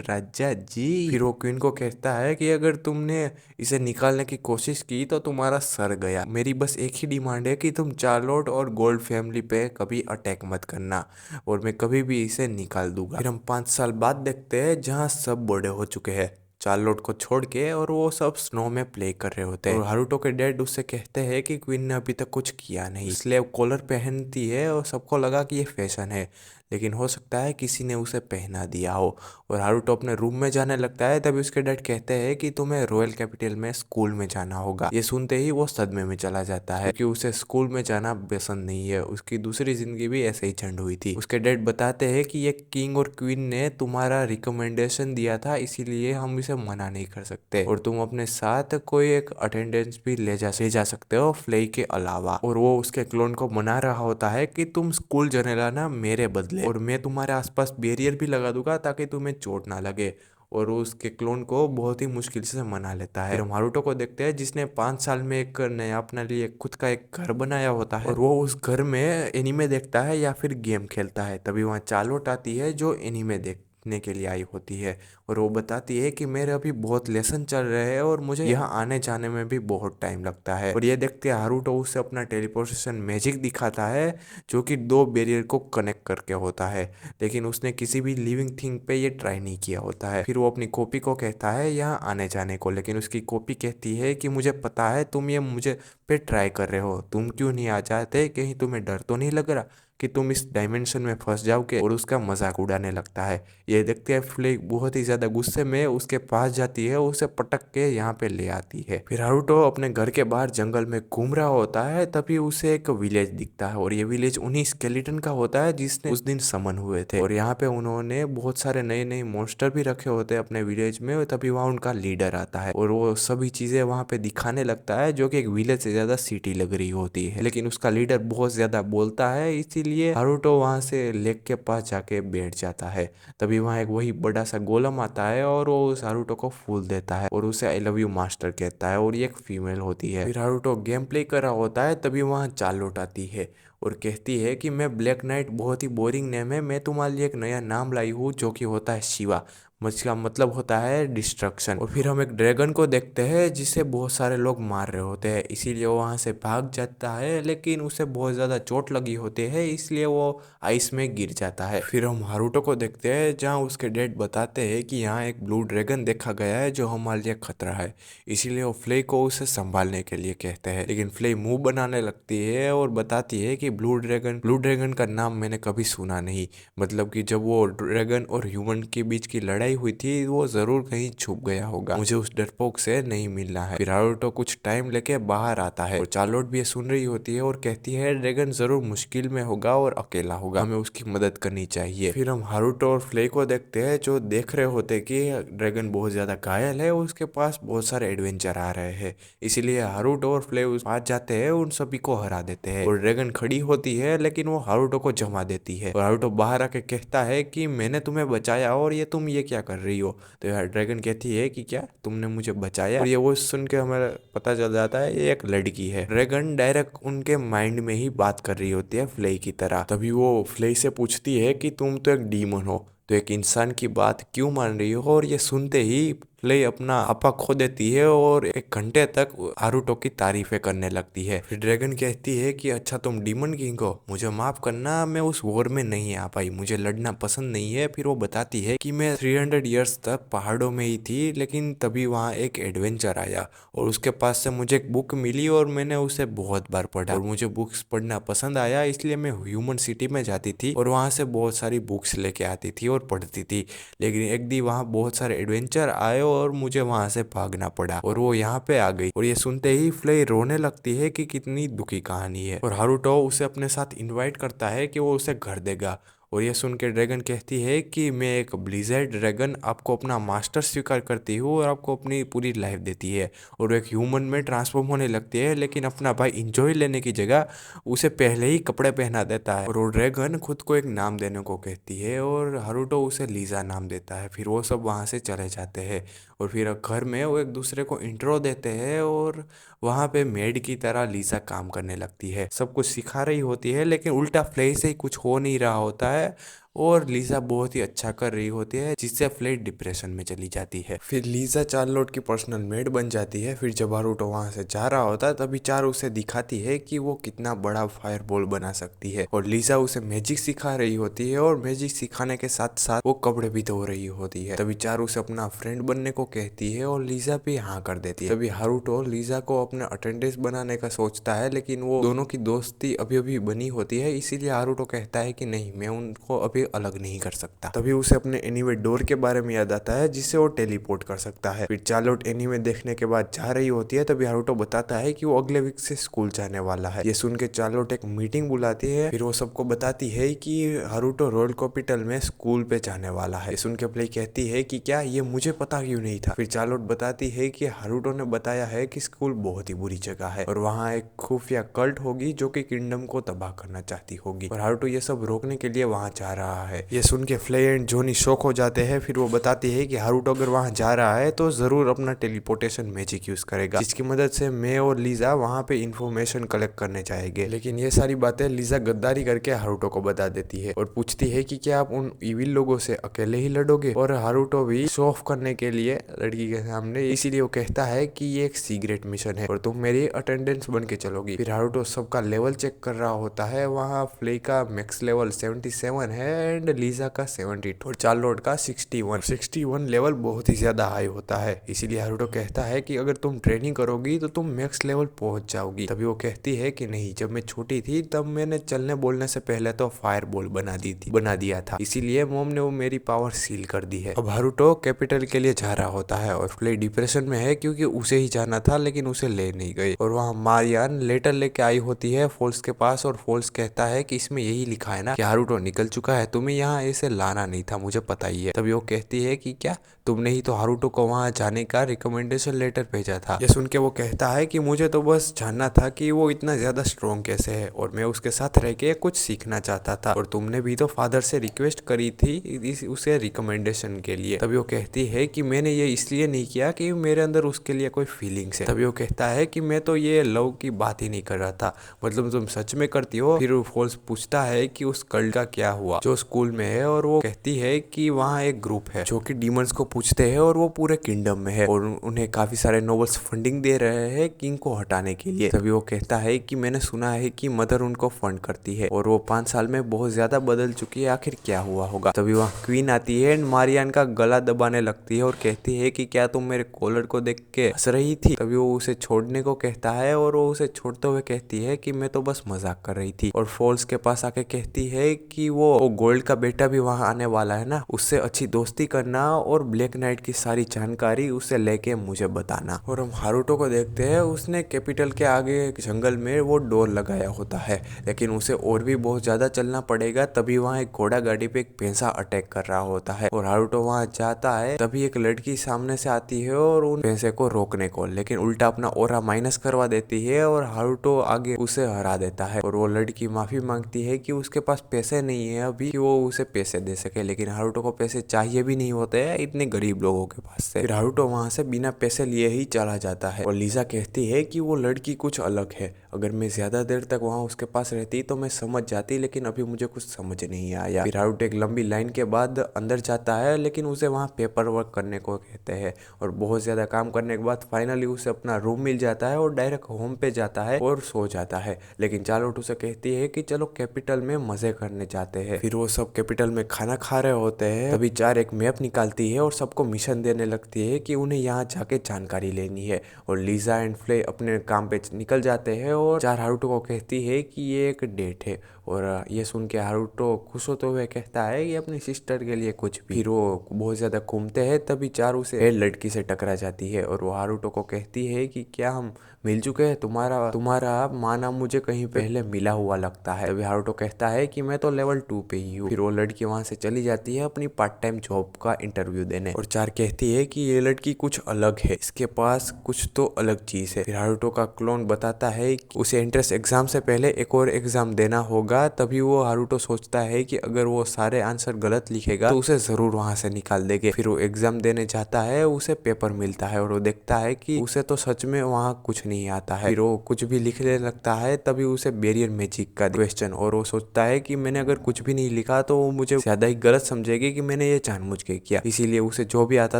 राजा जी। फिर वो क्वीन को कहता है कि अगर तुमने इसे निकालने की कोशिश की तो तुम्हारा सर गया। मेरी बस एक ही डिमांड है कि तुम चार्लोट और गोल्ड फैमिली पे कभी अटैक मत करना, और मैं कभी भी इसे निकाल दूंगा। फिर हम 5 साल बाद देखते हैं जहाँ सब बड़े हो चुके हैं चार्लोट को छोड़ के, और वो सब स्नो में प्ले कर रहे होते हैं। और हारुतो के डैड उससे कहते हैं कि क्वीन ने अभी तक कुछ किया नहीं, इसलिए वो कॉलर पहनती है और सबको लगा कि ये फैशन है, लेकिन हो सकता है किसी ने उसे पहना दिया हो। और हारुतो अपने रूम में जाने लगता है, तभी उसके डैड कहते हैं कि तुम्हें रॉयल कैपिटल में स्कूल में जाना होगा। ये सुनते ही वो सदमे में चला जाता है, क्योंकि उसे स्कूल में जाना पसंद नहीं है। उसकी दूसरी जिंदगी भी ऐसे ही झंड हुई थी। उसके डैड बताते हैं कि ये किंग और क्वीन ने तुम्हारा रिकमेंडेशन दिया था, इसीलिए हम इसे मना नहीं कर सकते, और तुम अपने साथ कोई एक अटेंडेंस भी ले जा सकते हो फ्लेई के अलावा। और वो उसके क्लोन को मना रहा होता है कि तुम स्कूल जाने लाना मेरे बदले, और मैं तुम्हारे आसपास बैरियर भी लगा दूंगा ताकि तुम्हें चोट ना लगे। और वो उसके क्लोन को बहुत ही मुश्किल से मना लेता है। फिर हम हारुतो को देखते हैं जिसने 5 साल में एक नया अपने लिए खुद का एक घर बनाया होता है, और वो उस घर में एनीमे देखता है या फिर गेम खेलता है। तभी वहाँ चार्लोट आती है जो एनीमे देखने के लिए आई होती है, और वो बताती है कि मेरे अभी बहुत लेसन चल रहे हैं और मुझे यहाँ आने जाने में भी बहुत टाइम लगता है। और ये देखते हारुतो उसे अपना टेलीपोर्टेशन मैजिक दिखाता है, जो कि 2 बैरियर को कनेक्ट करके होता है, लेकिन उसने किसी भी लिविंग थिंग पे ये ट्राई नहीं किया होता है। फिर वो अपनी कॉपी को कहता है यहाँ आने जाने को, लेकिन उसकी कॉपी कहती है कि मुझे पता है तुम ये मुझे पे ट्राई कर रहे हो, तुम क्यों नहीं आ जाते, कहीं तुम्हें डर तो नहीं लग रहा कि तुम इस डायमेंशन में फंस जाओगे। और उसका मजाक उड़ाने लगता है। ये देखते हैं फ्लेक बहुत ही ज्यादा गुस्से में उसके पास जाती है, उसे पटक के यहाँ पे ले आती है। फिर हारुतो अपने घर के बाहर जंगल में घूम रहा होता है, तभी उसे एक विलेज दिखता है, और ये विलेज उन्हीं स्केलेटन का होता है जिसने उस दिन समन हुए थे। और यहाँ पे उन्होंने बहुत सारे नए नए मॉन्स्टर भी रखे होते हैं अपने विलेज में, और तभी वहाँ उनका लीडर आता है और वो सभी चीजें वहाँ पे दिखाने लगता है, जो कि एक विलेज से ज्यादा सिटी लग रही होती है। लेकिन उसका लीडर बहुत ज्यादा बोलता है, इसीलिए हारुतो वहाँ से लेक के पास जाके बैठ जाता है। तभी वहाँ एक वही बड़ा सा गोलम आता है, और वो उस हारुतो को फूल देता है और उसे आई लव यू मास्टर कहता है, और ये एक फीमेल होती है। फिर हारुतो गेम प्ले कर रहा होता है, तभी वहाँ चार्लोट आती है और कहती है कि मैं ब्लैक नाइट बहुत ही बोरिंग नेम है, मैं तुम्हारे लिए एक नया नाम लाई हूँ जो कि होता है शिवा, जिसका मतलब होता है डिस्ट्रक्शन। और फिर हम एक ड्रैगन को देखते हैं जिसे बहुत सारे लोग मार रहे होते हैं, इसीलिए वो वहाँ से भाग जाता है, लेकिन उसे बहुत ज़्यादा चोट लगी होती है, इसलिए वो आइस में गिर जाता है। फिर हम हारुतो को देखते हैं जहाँ उसके डैड बताते हैं कि यहाँ एक ब्लू ड्रैगन देखा गया है जो हमारे लिए खतरा है, इसीलिए वो फ्ले को उसे संभालने के लिए कहते हैं। लेकिन फ्ले मुंह बनाने लगती है और बताती है कि ब्लू ड्रैगन का नाम मैंने कभी सुना नहीं, मतलब कि जब वो ड्रैगन और ह्यूमन के बीच की लड़ाई हुई थी वो जरूर कहीं छुप गया होगा, मुझे उस डरपोक से नहीं मिलना है। फिर हारुतो कुछ टाइम लेके बाहर आता है और चार्लोट भी ये सुन रही होती है और कहती है ड्रैगन जरूर मुश्किल में होगा और अकेला होगा, हमें उसकी मदद करनी चाहिए। फिर हम हारुतो और फ्ले को देखते हैं जो देख रहे होते कि ड्रैगन बहुत ज्यादा घायल है, उसके पास बहुत सारे एडवेंचर आ रहे हैं, इसीलिए हारुतो और फ्ले उस पास जाते हैं, उन सभी को हरा देते हैं। और ड्रैगन खड़ी होती है लेकिन वो हारुतो को जमा देती है, और हारुतो बाहर आके कहता है कि मैंने तुम्हें बचाया और ये तुम ये क्या कर रही हो। तो यार ड्रैगन कहती है कि क्या तुमने मुझे बचाया, और ये वो सुन के हमें पता चल जाता है ये एक लड़की है। ड्रैगन डायरेक्ट उनके माइंड में ही बात कर रही होती है फ्ले की तरह। तभी वो फ्ले से पूछती है कि तुम तो एक डीमन हो, तो एक इंसान की बात क्यों मान रही हो। और ये सुनते ही फ्ले अपना आपा खो देती है और 1 घंटे तक हारुतो की तारीफें करने लगती है। फिर ड्रैगन कहती है कि अच्छा तुम डीमन किंग हो, मुझे माफ करना मैं उस वॉर में नहीं आ पाई, मुझे लड़ना पसंद नहीं है। फिर वो बताती है कि मैं 300 ईयर्स तक पहाड़ों में ही थी, लेकिन तभी वहाँ एक एडवेंचर आया और उसके पास से मुझे एक बुक मिली और मैंने उसे बहुत बार पढ़ा और मुझे बुक्स पढ़ना पसंद आया, इसलिए मैं ह्यूमन सिटी में जाती थी और वहाँ से बहुत सारी बुक्स लेके आती थी और पढ़ती थी। लेकिन एक दिन वहाँ बहुत सारे एडवेंचर आए और मुझे वहां से भागना पड़ा और वो यहाँ पे आ गई। और ये सुनते ही फ्ले रोने लगती है कि कितनी दुखी कहानी है, और हारुतो उसे अपने साथ इनवाइट करता है कि वो उसे घर देगा। और यह सुन के ड्रैगन कहती है कि मैं एक ब्लिज़र्ड ड्रैगन आपको अपना मास्टर स्वीकार करती हूँ और आपको अपनी पूरी लाइफ देती है। और वो एक ह्यूमन में ट्रांसफॉर्म होने लगती है, लेकिन अपना भाई इंजॉय लेने की जगह उसे पहले ही कपड़े पहना देता है। और वो ड्रैगन खुद को एक नाम देने को कहती है और हारुतो उसे लीजा नाम देता है। फिर वो सब वहाँ से चले जाते हैं और फिर घर में वो एक दूसरे को इंट्रो देते हैं और वहाँ पे मेड की तरह लीजा काम करने लगती है, सब कुछ सिखा रही होती है, लेकिन उल्टा फ्ले से ही कुछ हो नहीं रहा होता है और लीजा बहुत ही अच्छा कर रही होती है, जिससे फ्ले डिप्रेशन में चली जाती है। फिर लीजा चार्लोट की पर्सनल मेड बन जाती है। फिर जब हारुतो वहां से जा रहा होता है तभी चार उसे दिखाती है कि वो कितना बड़ा फायर बॉल बना सकती है और लीजा उसे मैजिक सिखा रही होती है और मैजिक सिखाने के साथ साथ वो कपड़े भी धो रही होती है। तभी चार उसे अपना फ्रेंड बनने को कहती है और लीजा भी हाँ कर देती है। तभी हारुतो लीजा को अपने अटेंडेंस बनाने का सोचता है, लेकिन वो दोनों की दोस्ती अभी अभी बनी होती है, इसीलिए हारुतो कहता है कि नहीं, मैं उनको अभी अलग नहीं कर सकता। तभी उसे अपने एनीवे डोर के बारे में याद आता है जिससे वो टेलीपोर्ट कर सकता है। फिर चार्लोट एनीवे देखने के बाद जा रही होती है, तभी हारुतो बताता है कि वो अगले वीक से स्कूल जाने वाला है। ये सुन के चार्लोट एक मीटिंग बुलाती है। फिर वो सबको बताती है कि हारुतो रॉयल कैपिटल में स्कूल पे जाने वाला है। ये सुन के प्ले कहती है कि क्या, ये मुझे पता क्यों नहीं था। फिर चार्लोट बताती है कि हारुतो ने बताया है कि स्कूल बहुत ही बुरी जगह है और वहाँ एक खुफिया कल्ट होगी जो कि किंगडम को तबाह करना चाहती होगी और हारुतो ये सब रोकने के लिए वहाँ जा रहा है। ये सुन के फ्ले एंड जोनी शॉक हो जाते हैं। फिर वो बताती है कि हारुतो अगर वहाँ जा रहा है तो जरूर अपना टेलीपोर्टेशन मैजिक यूज करेगा, जिसकी मदद से मैं और लीजा वहाँ पे इंफॉर्मेशन कलेक्ट करने जाएंगे। लेकिन ये सारी बातें लीजा गद्दारी करके हारुतो को बता देती है और पूछती है कि क्या आप उन इविल लोगों से अकेले ही लड़ोगे। और हारुतो भी शो ऑफ करने के लिए लड़की के सामने, इसीलिए वो कहता है कि ये एक सीक्रेट मिशन है और तुम मेरी अटेंडेंस बन के चलोगी। फिर हारुतो सबका लेवल चेक कर रहा होता है। वहाँ फ्ले का मैक्स लेवल 77 है एंड लीजा का 72 और चार्लोट का 61 लेवल बहुत ही ज्यादा हाई होता है। इसीलिए हारुतो कहता है कि अगर तुम ट्रेनिंग करोगी तो तुम मैक्स लेवल पहुंच जाओगी। तभी वो कहती है कि नहीं, जब मैं छोटी थी तब मैंने चलने बोलने से पहले तो फायर बॉल बना दिया था, इसीलिए मोम ने वो मेरी पावर सील कर दी है। अब हारुतो कैपिटल के लिए जा रहा होता है और फ्ले डिप्रेशन में है क्योंकि उसे ही जाना था लेकिन उसे ले नहीं गए। और वहाँ मारियान लेटर लेके आई होती है फोल्स के पास और फोल्स कहता है कि इसमें यही लिखा है ना कि हारुतो निकल चुका है, तुम्हें यहाँ ऐसे लाना नहीं था, मुझे पता ही है। तभी वो कहती है कि क्या, तुमने ही तो हारुतो को वहाँ जाने का रिकमेंडेशन लेटर भेजा था। ये सुन के वो कहता है कि मुझे तो बस जानना था कि वो इतना ज्यादा स्ट्रॉन्ग कैसे है और मैं उसके साथ रह के कुछ सीखना चाहता था और तुमने भी तो फादर से रिक्वेस्ट करी थी उसे रिकमेंडेशन के लिए। तभी वो कहती है कि मैंने ये इसलिए नहीं किया कि मेरे अंदर उसके लिए कोई फीलिंग्स है। तभी वो कहता है कि मैं तो ये लव की बात ही नहीं कर रहा था, मतलब तुम सच में करती हो। फिर फोल्स पूछता है कि उस कल्ट का क्या हुआ जो स्कूल में है और वो कहती है कि वहाँ एक ग्रुप है जो कि डीमंस को पूछते हैं और वो पूरे किंगडम में है और उन्हें काफी सारे नोबल्स फंडिंग दे रहे हैं किंग को हटाने के लिए। तभी वो कहता है कि मैंने सुना है कि मदर उनको फंड करती है और वो 5 साल में बहुत ज्यादा बदल चुकी है, आखिर क्या हुआ होगा। तभी वहाँ क्वीन आती है एंड मारियान का गला दबाने लगती है और कहती है कि क्या तुम मेरे कॉलर को देख के हंस रही थी। तभी वो उसे छोड़ने को कहता है और वो उसे छोड़ते हुए कहती है कि मैं तो बस मजाक कर रही थी। और फॉल्स के पास आके कहती है कि वो गोल्ड का बेटा भी वहाँ आने वाला है ना, उससे अच्छी दोस्ती करना और ब्लैक नाइट की सारी जानकारी उसे लेके मुझे बताना। और हम हारुतो को देखते हैं, उसने कैपिटल के आगे जंगल में वो डोर लगाया होता है, लेकिन उसे और भी बहुत ज्यादा चलना पड़ेगा। तभी वहाँ एक घोड़ा गाड़ी पे एक भैंसा अटैक कर रहा होता है और हारुतो वहाँ जाता है। तभी एक लड़की सामने से आती है और उन भैंसे को रोकने को, लेकिन उल्टा अपना ऑरा माइनस करवा देती है और हारुतो आगे उसे हरा देता है। और वो लड़की माफी मांगती है कि उसके पास पैसे नहीं है अभी कि वो उसे पैसे दे सके, लेकिन हारुतो को पैसे चाहिए भी नहीं होते हैं इतने गरीब लोगों के पास से। फिर हारुतो वहाँ से बिना पैसे लिए ही चला जाता है और लीजा कहती है कि वो लड़की कुछ अलग है, अगर मैं ज्यादा देर तक वहाँ उसके पास रहती तो मैं समझ जाती, लेकिन अभी मुझे कुछ समझ नहीं आया। फिर हारुतो एक लंबी लाइन के बाद अंदर जाता है, लेकिन उसे वहाँ पेपर वर्क करने को कहते हैं और बहुत ज्यादा काम करने के बाद फाइनली उसे अपना रूम मिल जाता है और डायरेक्ट होम पे जाता है और सो जाता है। लेकिन चार्लोट उसे कहती है कि चलो कैपिटल में मजे करने जाते हैं। फिर वो सब कैपिटल में खाना खा रहे होते हैं। तभी चार एक मैप निकालती है और सबको मिशन देने लगती है कि उन्हें यहाँ जाके जानकारी लेनी है और लीजा एंड फ्ले अपने काम पे निकल जाते हैं और चार हारुतो को कहती है कि ये एक डेट है। और ये सुन के हारुतो खुश होते हुए कहता है कि अपनी सिस्टर के लिए कुछ भी। फिर वो बहुत ज्यादा घूमते हैं, तभी चार उसे लड़की से टकरा जाती है और वो हारुतो को कहती है कि क्या हम मिल चुके हैं। तुम्हारा तुम्हारा माना मुझे कहीं पहले मिला हुआ लगता है। अभी हारुतो कहता है कि मैं तो लेवल 2 पे ही हूँ। फिर वो लड़की वहां से चली जाती है अपनी पार्ट टाइम जॉब का इंटरव्यू देने, और 4 कहती है कि ये लड़की कुछ अलग है, इसके पास कुछ तो अलग चीज है। फिर हारुतो का क्लोन बताता है कि उसे एंट्रेंस एग्जाम से पहले एक और एग्जाम देना होगा। तभी वो हारुतो सोचता है कि अगर वो सारे आंसर गलत लिखेगा तो उसे जरूर वहां से निकाल देंगे। फिर वो एग्जाम देने जाता है, उसे पेपर मिलता है और वो देखता है कि उसे तो सच में वहाँ कुछ नहीं आता है। फिर वो कुछ भी लिखने लगता है, तभी उसे बैरियर मैजिक का क्वेश्चन, और वो सोचता है कि मैंने अगर कुछ भी नहीं लिखा तो वो मुझे ज्यादा ही गलत समझेगी कि मैंने ये जानबूझ के किया। इसीलिए उसे जो भी आता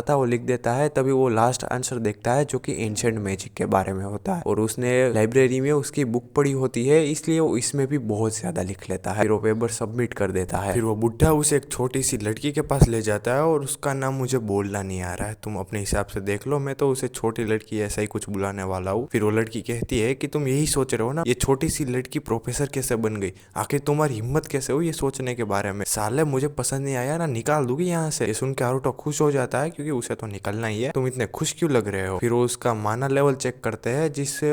था वो लिख देता है। तभी वो लास्ट आंसर देखता है जो कि एंशिएंट मैजिक के बारे में होता है, और उसने लाइब्रेरी में उसकी बुक पढ़ी होती है, इसलिए वो इसमें भी बहुत ज्यादा लिख लेता है। फिर वो पेपर सबमिट कर देता है। फिर वो बुढ़ा उसे एक छोटी सी लड़की के पास ले जाता है, और उसका नाम मुझे बोलना नहीं आ रहा है, तुम अपने हिसाब से देख लो, मैं तो उसे छोटी लड़की ऐसा ही कुछ बुलाने वाला हूँ। फिर वो लड़की कहती है कि तुम यही सोच रहे हो ना, ये छोटी सी लड़की प्रोफेसर कैसे बन गई, आखिर तुम्हारी हिम्मत कैसे हुई ये सोचने के बारे में, साले मुझे पसंद नहीं आया ना, निकाल दूंगी यहाँ से। ये सुन के हारुतो खुश हो जाता है क्योंकि उसे तो निकलना ही है। तुम इतने खुश क्यों लग रहे हो। फिर वो उसका माना लेवल चेक करते हैं, जिससे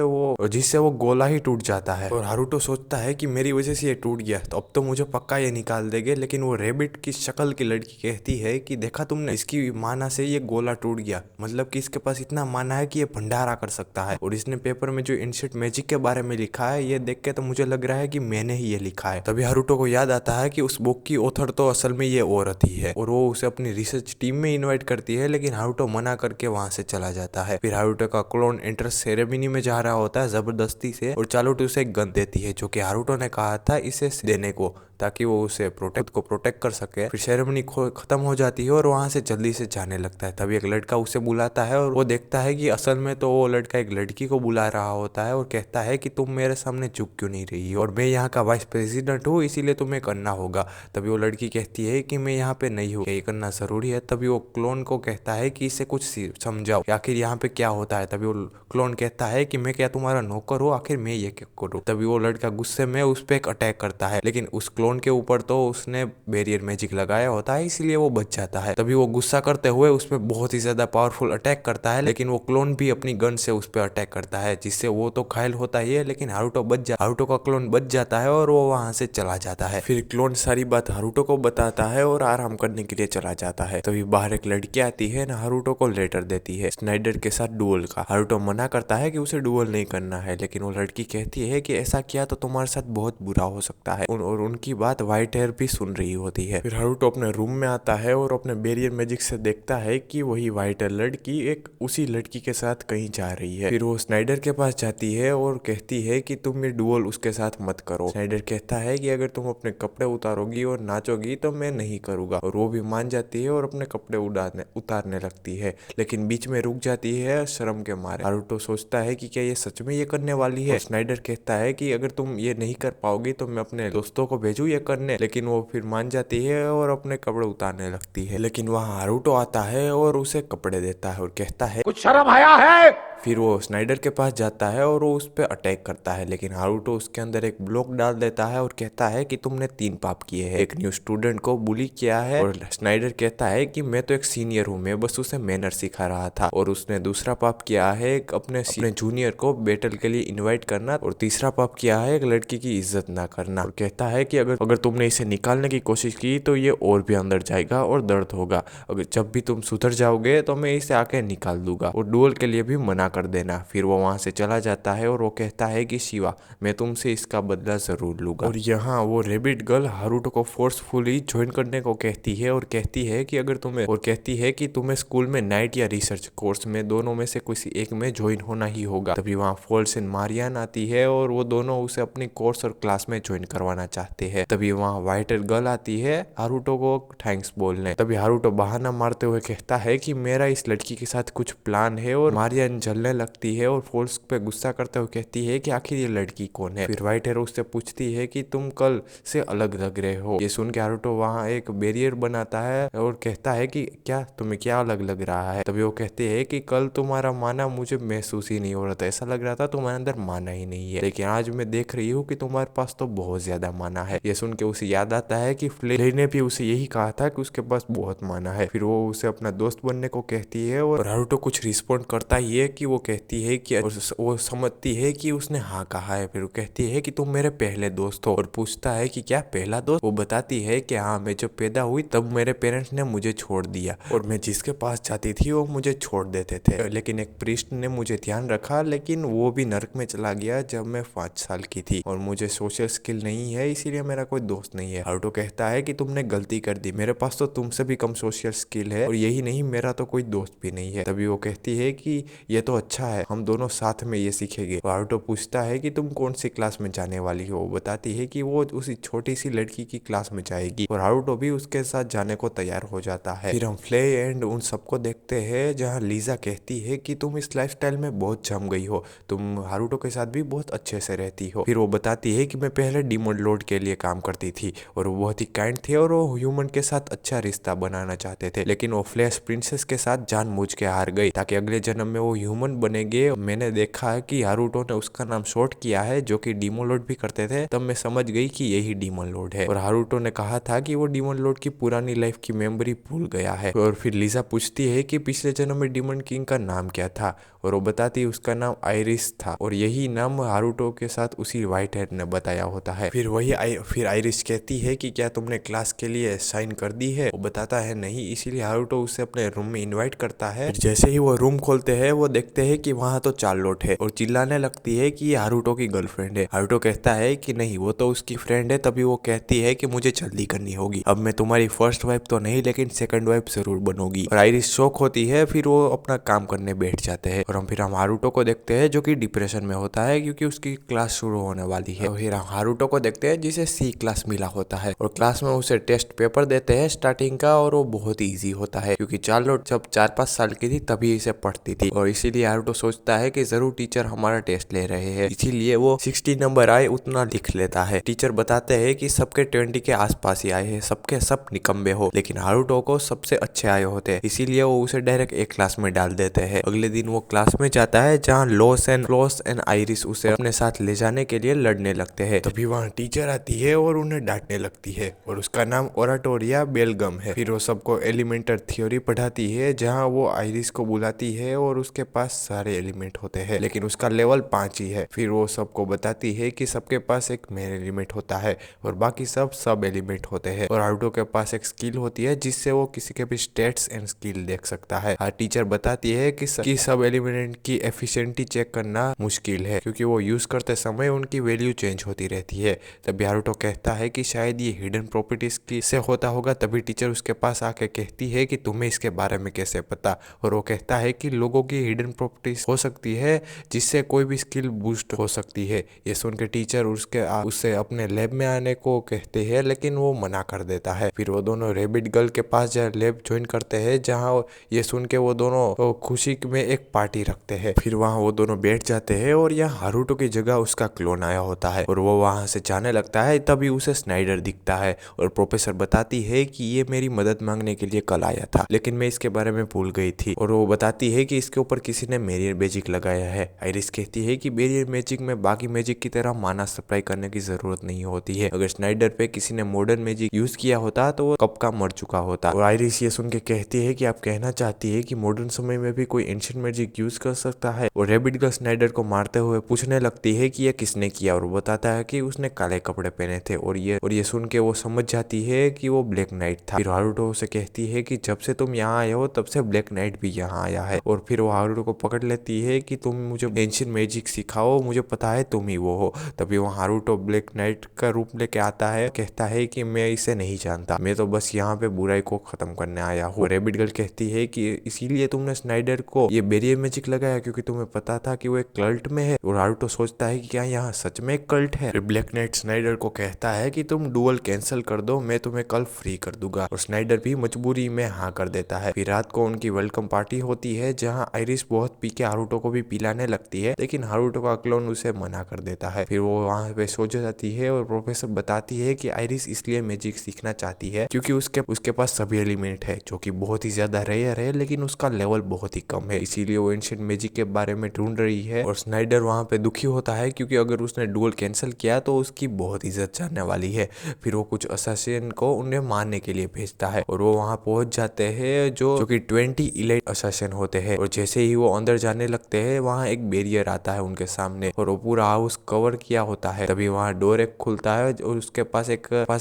वो गोला ही टूट जाता है, और हारुतो सोचता है कि मेरी वजह से ये टूट गया तो अब तो मुझे पक्का ये निकाल देंगे। लेकिन वो रेबिट की शक्ल की लड़की कहती है कि देखा तुमने, इसकी माना से ये गोला टूट गया, मतलब कि इसके पास इतना माना है कि ये भंडारा कर सकता है, और इसने पेपर में जो एंशिएंट मैजिक के बारे में लिखा है ये देख के तो मुझे लग रहा है कि मैंने ही ये लिखा है। तभी हारुतो को याद आता है कि उस बुक की ऑथर तो असल में ये औरत ही है, और वो उसे अपनी रिसर्च टीम में इन्वाइट करती है, लेकिन हारुतो मना करके वहां से चला जाता है। फिर हारुतो का क्लोन एंट्रेंस सेरेमनी में जा रहा होता है जबरदस्ती से, और चालूटो उसे एक गन देती है जो कि हारुतो ने कहा था इसे देने को, ताकि वो उसे प्रोटेक्ट कर सके। फिर सेरेमनी खत्म हो जाती है और वहां से जल्दी से जाने लगता है। तभी एक लड़का उसे बुलाता है, और वो देखता है कि असल में तो वो लड़का एक लड़की को बुला रहा होता है, और कहता है कि तुम मेरे सामने झुक क्यों नहीं रही हो, और मैं यहाँ का वाइस प्रेसिडेंट हूँ, इसीलिए तुम्हें करना होगा। तभी वो लड़की कहती है कि मैं यहाँ पे नहीं हूँ, ये करना जरूरी है। तभी वो क्लोन को कहता है कि इसे कुछ समझाओ कि आखिर यहाँ पे क्या होता है। तभी वो क्लोन कहता है कि मैं क्या तुम्हारा नौकर हूँ, आखिर मैं ये क्या करूँ। तभी वो लड़का गुस्से में उस पर एक अटैक करता है, लेकिन उस क्लोन के ऊपर तो उसने बैरियर मैजिक लगाया होता है, इसलिए वो बच जाता है। तभी वो गुस्सा करते हुए उस पर बहुत ही ज्यादा पावरफुल अटैक करता है, लेकिन वो क्लोन भी अपनी गन से उस पर अटैक करता है, जिससे वो तो घायल होता ही है, लेकिन हारुतो का क्लोन बच जाता है और वो वहां से चला जाता है। फिर क्लोन सारी बात हारुतो को बताता है और आराम करने के लिए चला जाता है। तभी बाहर एक लड़की आती है ना, हारुतो को लेटर देती है स्नाइडर के साथ डुअल का। हारुतो मना करता है कि उसे डुअल नहीं करना है, लेकिन वो लड़की कहती है कि ऐसा किया तो तुम्हारे साथ बहुत बुरा हो सकता है, और उनकी बात व्हाइट हेयर भी सुन रही होती है। फिर हारुतो अपने रूम में आता है और अपने बैरियर मैजिक से देखता है कि वही व्हाइट हेयर लड़की एक उसी लड़की के साथ कहीं जा रही है। फिर वो स्नाइडर के पास जाती है और कहती है कि तुम ये डुअल उसके साथ मत करो। स्नाइडर कहता है कि अगर तुम अपने कपड़े उतारोगी और नाचोगी तो मैं नहीं करूंगा, और वो भी मान जाती है और अपने कपड़े उतारने लगती है, लेकिन बीच में रुक जाती है शर्म के मारे। हारुतो सोचता है कि क्या ये सच में ये करने वाली है। स्नाइडर कहता है कि अगर तुम ये नहीं कर पाओगी तो मैं अपने दोस्तों को भेजूं ये करने, लेकिन वो फिर मान जाती है और अपने कपड़े उतारने लगती है। लेकिन वहाँ हारुतो आता है और उसे कपड़े देता है और कहता है कुछ शर्म आया है। फिर वो स्नाइडर के पास जाता है और वो उस पर अटैक करता है, लेकिन हारुतो उसके अंदर एक ब्लॉक डाल देता है और कहता है कि तुमने 3 पाप किए हैं। एक न्यू स्टूडेंट को बुली किया है, और स्नाइडर कहता है कि मैं तो एक सीनियर हूँ, मैं बस उसे मैनर सिखा रहा था, और उसने दूसरा पाप किया है अपने जूनियर को बैटल के लिए इन्वाइट करना, और तीसरा पाप किया है एक लड़की की इज्जत ना करना, और कहता है कि अगर तुमने इसे निकालने की कोशिश की तो ये और भी अंदर जाएगा और दर्द होगा, अगर जब भी तुम सुधर जाओगे तो मैं इसे आके निकाल दूंगा, और डुअल के लिए भी मना कर देना। फिर वो वहां से चला जाता है और वो कहता है कि शिवा, मैं तुमसे इसका बदला जरूर लूंगा। और यहाँ वो रेबिट गर्ल हारुतो को फोर्सफुली ज्वाइन करने को कहती है, और कहती है कि तुम्हें स्कूल में नाइट या रिसर्च कोर्स में दोनों में से किसी एक में ज्वाइन होना ही होगा। तभी वहाँ फॉल्स एंड मारियान आती है और वो दोनों उसे अपनी कोर्स और क्लास में ज्वाइन करवाना चाहते हैं। तभी वहाँ व्हाइट गर्ल आती है हारुतो को थैंक्स बोलने। तभी हारुतो बहाना मारते हुए कहता है कि मेरा इस लड़की के साथ कुछ प्लान है, और मारियान जलने लगती है और फॉल्स पे गुस्सा करते हुए कहती है कि आखिर ये लड़की कौन है। फिर व्हाइट हेयर उससे पूछती है कि तुम कल से अलग लग रहे हो। ये सुन के हारुतो वहाँ एक बैरियर बनाता है और कहता है कि क्या तुम्हें क्या अलग लग रहा है। तभी वो कहते हैं कि कल तुम्हारा माना मुझे महसूस ही नहीं हो रहा था, ऐसा लग रहा था तुम्हारे अंदर माना ही नहीं है, लेकिन आज मैं देख रही हूँ कि तुम्हारे पास तो बहुत ज्यादा माना है। ये सुन के उसे याद आता है कि फ्लेर ने भी उसे यही कहा था कि उसके पास बहुत माना है। फिर वो उसे अपना दोस्त बनने को कहती है, और हारुतो कुछ रिस्पॉन्ड करता ही है कि वो कहती है कि वो समझती है कि उसने हाँ कहा है। फिर वो कहती है कि तुम मेरे पहले दोस्त हो, और पूछता है कि क्या पहला दोस्त। वो बताती है कि हाँ, मैं जब पैदा हुई तब मेरे पेरेंट्स ने मुझे छोड़ दिया, और मैं जिसके पास जाती थी वो मुझे छोड़ देते थे, लेकिन एक प्रीस्ट ने मुझे ध्यान रखा, लेकिन वो भी नरक में चला गया जब मैं 5 साल की थी, और मुझे सोशल स्किल नहीं है, इसीलिए मेरा कोई दोस्त नहीं है। हारुतो कहता है कि तुमने गलती कर दी, मेरे पास तो तुमसे भी कम सोशल स्किल है, और यही नहीं, मेरा तो कोई दोस्त भी नहीं है। तभी वो कहती है कि ये तो अच्छा है, हम दोनों साथ में ये सीखेंगे। हारुतो पूछता है कि तुम कौन सी क्लास में जाने वाली हो। वो बताती है कि वो उसी छोटी सी लड़की की क्लास में जाएगी, और हारुतो भी उसके साथ जाने को तैयार हो जाता है। फिर हम फ्ले एंड उन सबको देखते हैं, जहाँ लीजा कहती है कि तुम इस लाइफस्टाइल में बहुत जम गई हो, तुम हारुतो के साथ भी बहुत अच्छे से रहती हो। फिर वो बताती है कि मैं पहले डीमन लॉर्ड के लिए काम करती थी, और वो बहुत ही काइंड थे, और वो ह्यूमन के साथ अच्छा रिश्ता बनाना चाहते थे, लेकिन वो फ्लैश प्रिंसेस के साथ जानबूझ के हार गई ताकि अगले जन्म में वो ह्यूमन बनेंगे। मैंने देखा है कि हारुतो ने उसका नाम शॉर्ट किया है, जो कि डीमन लॉर्ड भी करते थे, तब मैं समझ गई कि यही डीमन लॉर्ड है। और हारुतो ने कहा था कि वो डीमन लॉर्ड की पुरानी लाइफ की मेमोरी भूल गया है। और फिर लीजा पूछती है कि पिछले जन्म में डीमन किंग का नाम क्या था, और वो बताती उसका नाम आइरिस था, और यही नाम हारुतो के साथ उसी व्हाइट हेड ने बताया होता है। फिर आइरिस कहती है कि क्या तुमने क्लास के लिए साइन कर दी है। वो बताता है नहीं, इसीलिए हारुतो उसे अपने रूम में इनवाइट करता है। फिर जैसे ही वो रूम खोलते हैं, वो देखते हैं कि वहाँ तो चार्लोट है, और चिल्लाने लगती है कि ये हारुतो की गर्लफ्रेंड है। हारुतो कहता है कि नहीं, वो तो उसकी फ्रेंड है। तभी वो कहती है कि मुझे जल्दी करनी होगी, अब मैं तुम्हारी फर्स्ट वाइफ तो नहीं, लेकिन सेकंड वाइफ जरूर बनोगी। और आइरिस शॉक होती है, फिर वो अपना काम करने बैठ जाते हैं। और फिर हम हारुतो को देखते हैं, जो कि डिप्रेशन में होता है क्योंकि उसकी क्लास शुरू होने वाली है। और फिर हम हारुतो को देखते हैं जिसे सी क्लास मिला होता है, और क्लास में उसे टेस्ट पेपर देते हैं स्टार्टिंग का, और वो बहुत ही ईजी होता है क्योंकि चार्लोट जब 4-5 साल की थी तभी इसे पढ़ती थी, और इसीलिए हारुतो सोचता है कि जरूर टीचर हमारा टेस्ट ले रहे हैं, इसीलिए वो 60 नंबर आए उतना लिख लेता है। टीचर बताते हैं कि सबके 20 के आसपास ही आए हैं, सबके सब निकम्बे हो, लेकिन हारुतो को सबसे अच्छे आए होते हैं, इसीलिए वो उसे डायरेक्ट एक क्लास में डाल देते हैं। अगले दिन वो क्लास में जाता है, जहाँ लॉस एंड आइरिस उसे अपने साथ ले जाने के लिए लड़ने लगते हैं। तभी वहाँ टीचर आती है और उन्हें डांटने लगती है, और उसका नाम ओराटोरिया बेलगम है। फिर वो सबको एलिमेंटर थ्योरी पढ़ाती है, जहाँ वो आइरिस को बुलाती है, और उसके पास सारे एलिमेंट होते हैं, लेकिन उसका लेवल 5 ही है। फिर वो सबको बताती है कि सबके पास एक मेन एलिमेंट होता है, और बाकी सब एलिमेंट होते हैं। और हारुतो के पास एक स्किल होती है, जिससे वो किसी के भी स्टेट्स एंड स्किल देख सकता है। टीचर बताती है कि सब एलिमेंट की एफिशिएंसी चेक करना मुश्किल है, क्योंकि वो यूज करते समय उनकी वैल्यू चेंज होती रहती है। तभी हारुतो कहता है कि शायद ये हिडन प्रॉपर्टीज की से होता होगा। तभी टीचर उसके पास आके कहती है कि तुम्हें इसके बारे में कैसे पता, और वो कहता है कि लोगों की हिडन प्रॉपर्टीज हो सकती है, जिससे कोई भी स्किल बूस्ट हो सकती है। ये सुन के टीचर उससे अपने लैब में आने को कहते हैं, लेकिन वो मना कर देता है। फिर वो दोनों रेबिट गर्ल के पास लैब ज्वाइन करते हैं, जहाँ ये सुन के वो दोनों खुशी में एक पार्टी रखते हैं। फिर वहाँ वो दोनों बैठ जाते हैं, और यहाँ हारुतो की जगह उसका क्लोन आया होता है, और वो वहाँ से जाने लगता है। तभी उसे स्नाइडर दिखता है, और प्रोफेसर बताती है कि ये मेरी मदद मांगने के लिए कल आया था, लेकिन मैं इसके बारे में भूल गई थी। और वो बताती है कि इसके ऊपर किसी ने बैरियर मैजिक लगाया है। आइरिस कहती है कि बैरियर मैजिक में बाकी मैजिक की तरह माना सप्लाई करने की जरूरत नहीं होती है, अगर स्नाइडर पे किसी ने मॉडर्न मैजिक यूज किया होता तो वो कब का मर चुका होता। और आइरिस ये सुन के कहती है कि आप कहना चाहती है कि मॉडर्न समय में भी कोई एंशिएंट मैजिक यूज कर सकता है। और रेबिट गर्ल स्नाइडर को मारते हुए पूछने लगती है कि यह किसने किया, और वो बताता है कि उसने काले कपड़े पहने थे। और ये सुन के वो समझ जाती है कि वो ब्लैक नाइट था। फिर हारुतो उसे कहती है कि जब से तुम यहाँ आए हो तब से ब्लैक नाइट भी यहाँ आया है। और फिर वो हारुतो को पकड़ लेती है कि तुम मुझे एंशिएंट मैजिक सिखाओ, मुझे पता है तुम ही वो हो। तभी वो हारुतो ब्लैक नाइट का रूप लेके आता है, कहता है कि मैं इसे नहीं जानता, मैं तो बस यहाँ पे बुराई को खत्म करने आया हूँ। रेबिट गर्ल कहती है कि इसीलिए तुमने स्नाइडर को ये बैरियर मैजिक लगाया क्योंकि तुम्हें पता था कि वो एक कल्ट में है। और हारुतो सोचता है कि क्या यहाँ सच में एक कल्ट है। फिर ब्लैक नाइट स्नाइडर को कहता है कि तुम डुअल कैंसिल कर दो, मैं तुम्हें कल फ्री कर दूंगा। और स्नाइडर भी मजबूरी में हाँ कर देता है। फिर रात को उनकी वेलकम पार्टी होती है, जहाँ आइरिस बहुत पी के हारुतो को भी पिलाने लगती है, लेकिन हारुतो का क्लोन उसे मना कर देता है। फिर वो वहाँ पे सो जाती है, और प्रोफेसर बताती है कि आइरिस इसलिए मैजिक सीखना चाहती है क्योंकि उसके पास सभी एलिमेंट है, जो कि बहुत ही ज्यादा रेयर है, लेकिन उसका लेवल बहुत ही कम है, इसीलिए वो एंशिएंट मैजिक के बारे में ढूंढ रही है और स्नाइडर वहाँ पे दुखी होता है क्योंकि अगर उसने डुएल कैंसिल किया तो उसकी बहुत इज्जत जाने वाली है। फिर वो कुछ असासिन को उन्हें मारने के लिए भेजता है और वो वहाँ पहुंच जाते हैं जो कि 20 इलाइट असासिन होते हैं। और जैसे ही वो अंदर जाने लगते हैं वहाँ एक बैरियर आता है उनके सामने और वो पूरा हाउस कवर किया होता है। तभी वहाँ डोर एक खुलता है और उसके पास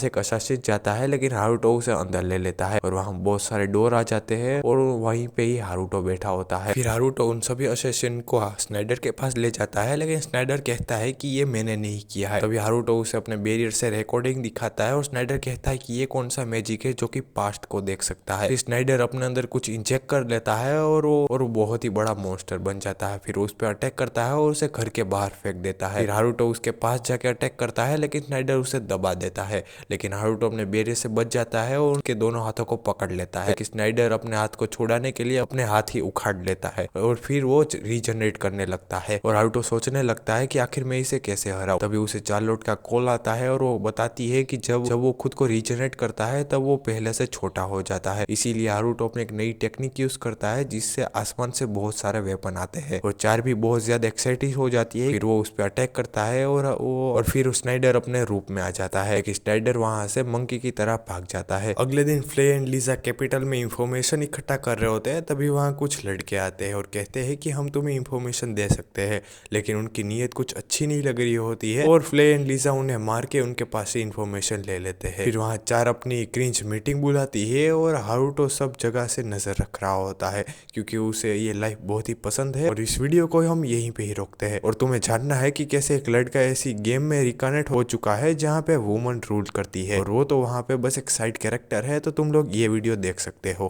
एक असासिन जाता है, लेकिन हारुतो उसे अंदर ले लेता है और वहाँ बहुत सारे डोर आ जाते हैं और वहीं पे ही हारुतो बैठा होता है। फिर हारुतो उन सभी असासिन को स्नाइडर के पास ले जाता है, लेकिन स्नाइडर कहता है कि ये मैंने नहीं किया है। तभी हारुतो उसे अपने बैरियर से रिकॉर्डिंग दिखाता है और स्नाइडर कहता है कि ये कौन सा मैजिक है जो कि पास्ट को देख सकता है। स्नाइडर अपने अंदर कुछ इंजेक्ट कर लेता है और वो बहुत ही बड़ा मॉन्स्टर बन जाता है। फिर उस पर अटैक करता है और उसे घर के बाहर फेंक देता है। फिर हारुतो उसके पास जाके अटैक करता है, लेकिन स्नाइडर उसे दबा देता है। लेकिन हारुतो अपने बैरियर से बच जाता है और उनके दोनों हाथों को पकड़ लेता है। स्नाइडर अपने हाथ को छुड़ाने के लिए अपने हाथ ही उखाड़ लेता है और फिर वो रीजनरेट करने लगता है और हारुतो सोचने लगता है कि आखिर मैं इसे कैसे हराऊं। तभी उसे चार्लोट का कॉल आता है और वो बताती है कि जब वो खुद को रीजनरेट करता है तब वो पहले से छोटा हो जाता है। इसीलिए हारुतो अपने एक नई टेक्निक यूज करता है जिससे आसमान से बहुत सारे वेपन आते हैं और चार भी बहुत ज्यादा एक्साइटेड हो जाती है। फिर वो उस पर अटैक करता है और फिर स्नाइडर अपने रूप में आ जाता है कि स्नाइडर वहां से मंकी की तरह भाग जाता है। अगले दिन फ्ले एंड लीजा कैपिटल में इंफॉर्मेशन इकट्ठा कर रहे होते हैं। तभी वहाँ कुछ लड़के आते हैं और कहते हैं कि हम तुम्हें इंफॉर्मेशन दे सकते हैं, लेकिन उनकी नीयत कुछ अच्छी नहीं लग रही होती है और फ्ले एंड लीजा उन्हें मार के उनके पास से इंफॉर्मेशन ले लेते हैं। फिर वहाँ चार अपनी क्रिंज मीटिंग बुलाती है और हारुतो सब जगह से नजर रख रहा होता है क्योंकि उसे ये लाइफ बहुत ही पसंद है। और इस वीडियो को हम यहीं पे ही रोकते हैं और तुम्हें जानना है कि कैसे एक लड़का ऐसी गेम में रिकानेट हो चुका है जहाँ पे वुमन रूल करती है और वो तो वहाँ पे बस एक साइड कैरेक्टर है। तो तुम लोग ये वीडियो देख सकते हो।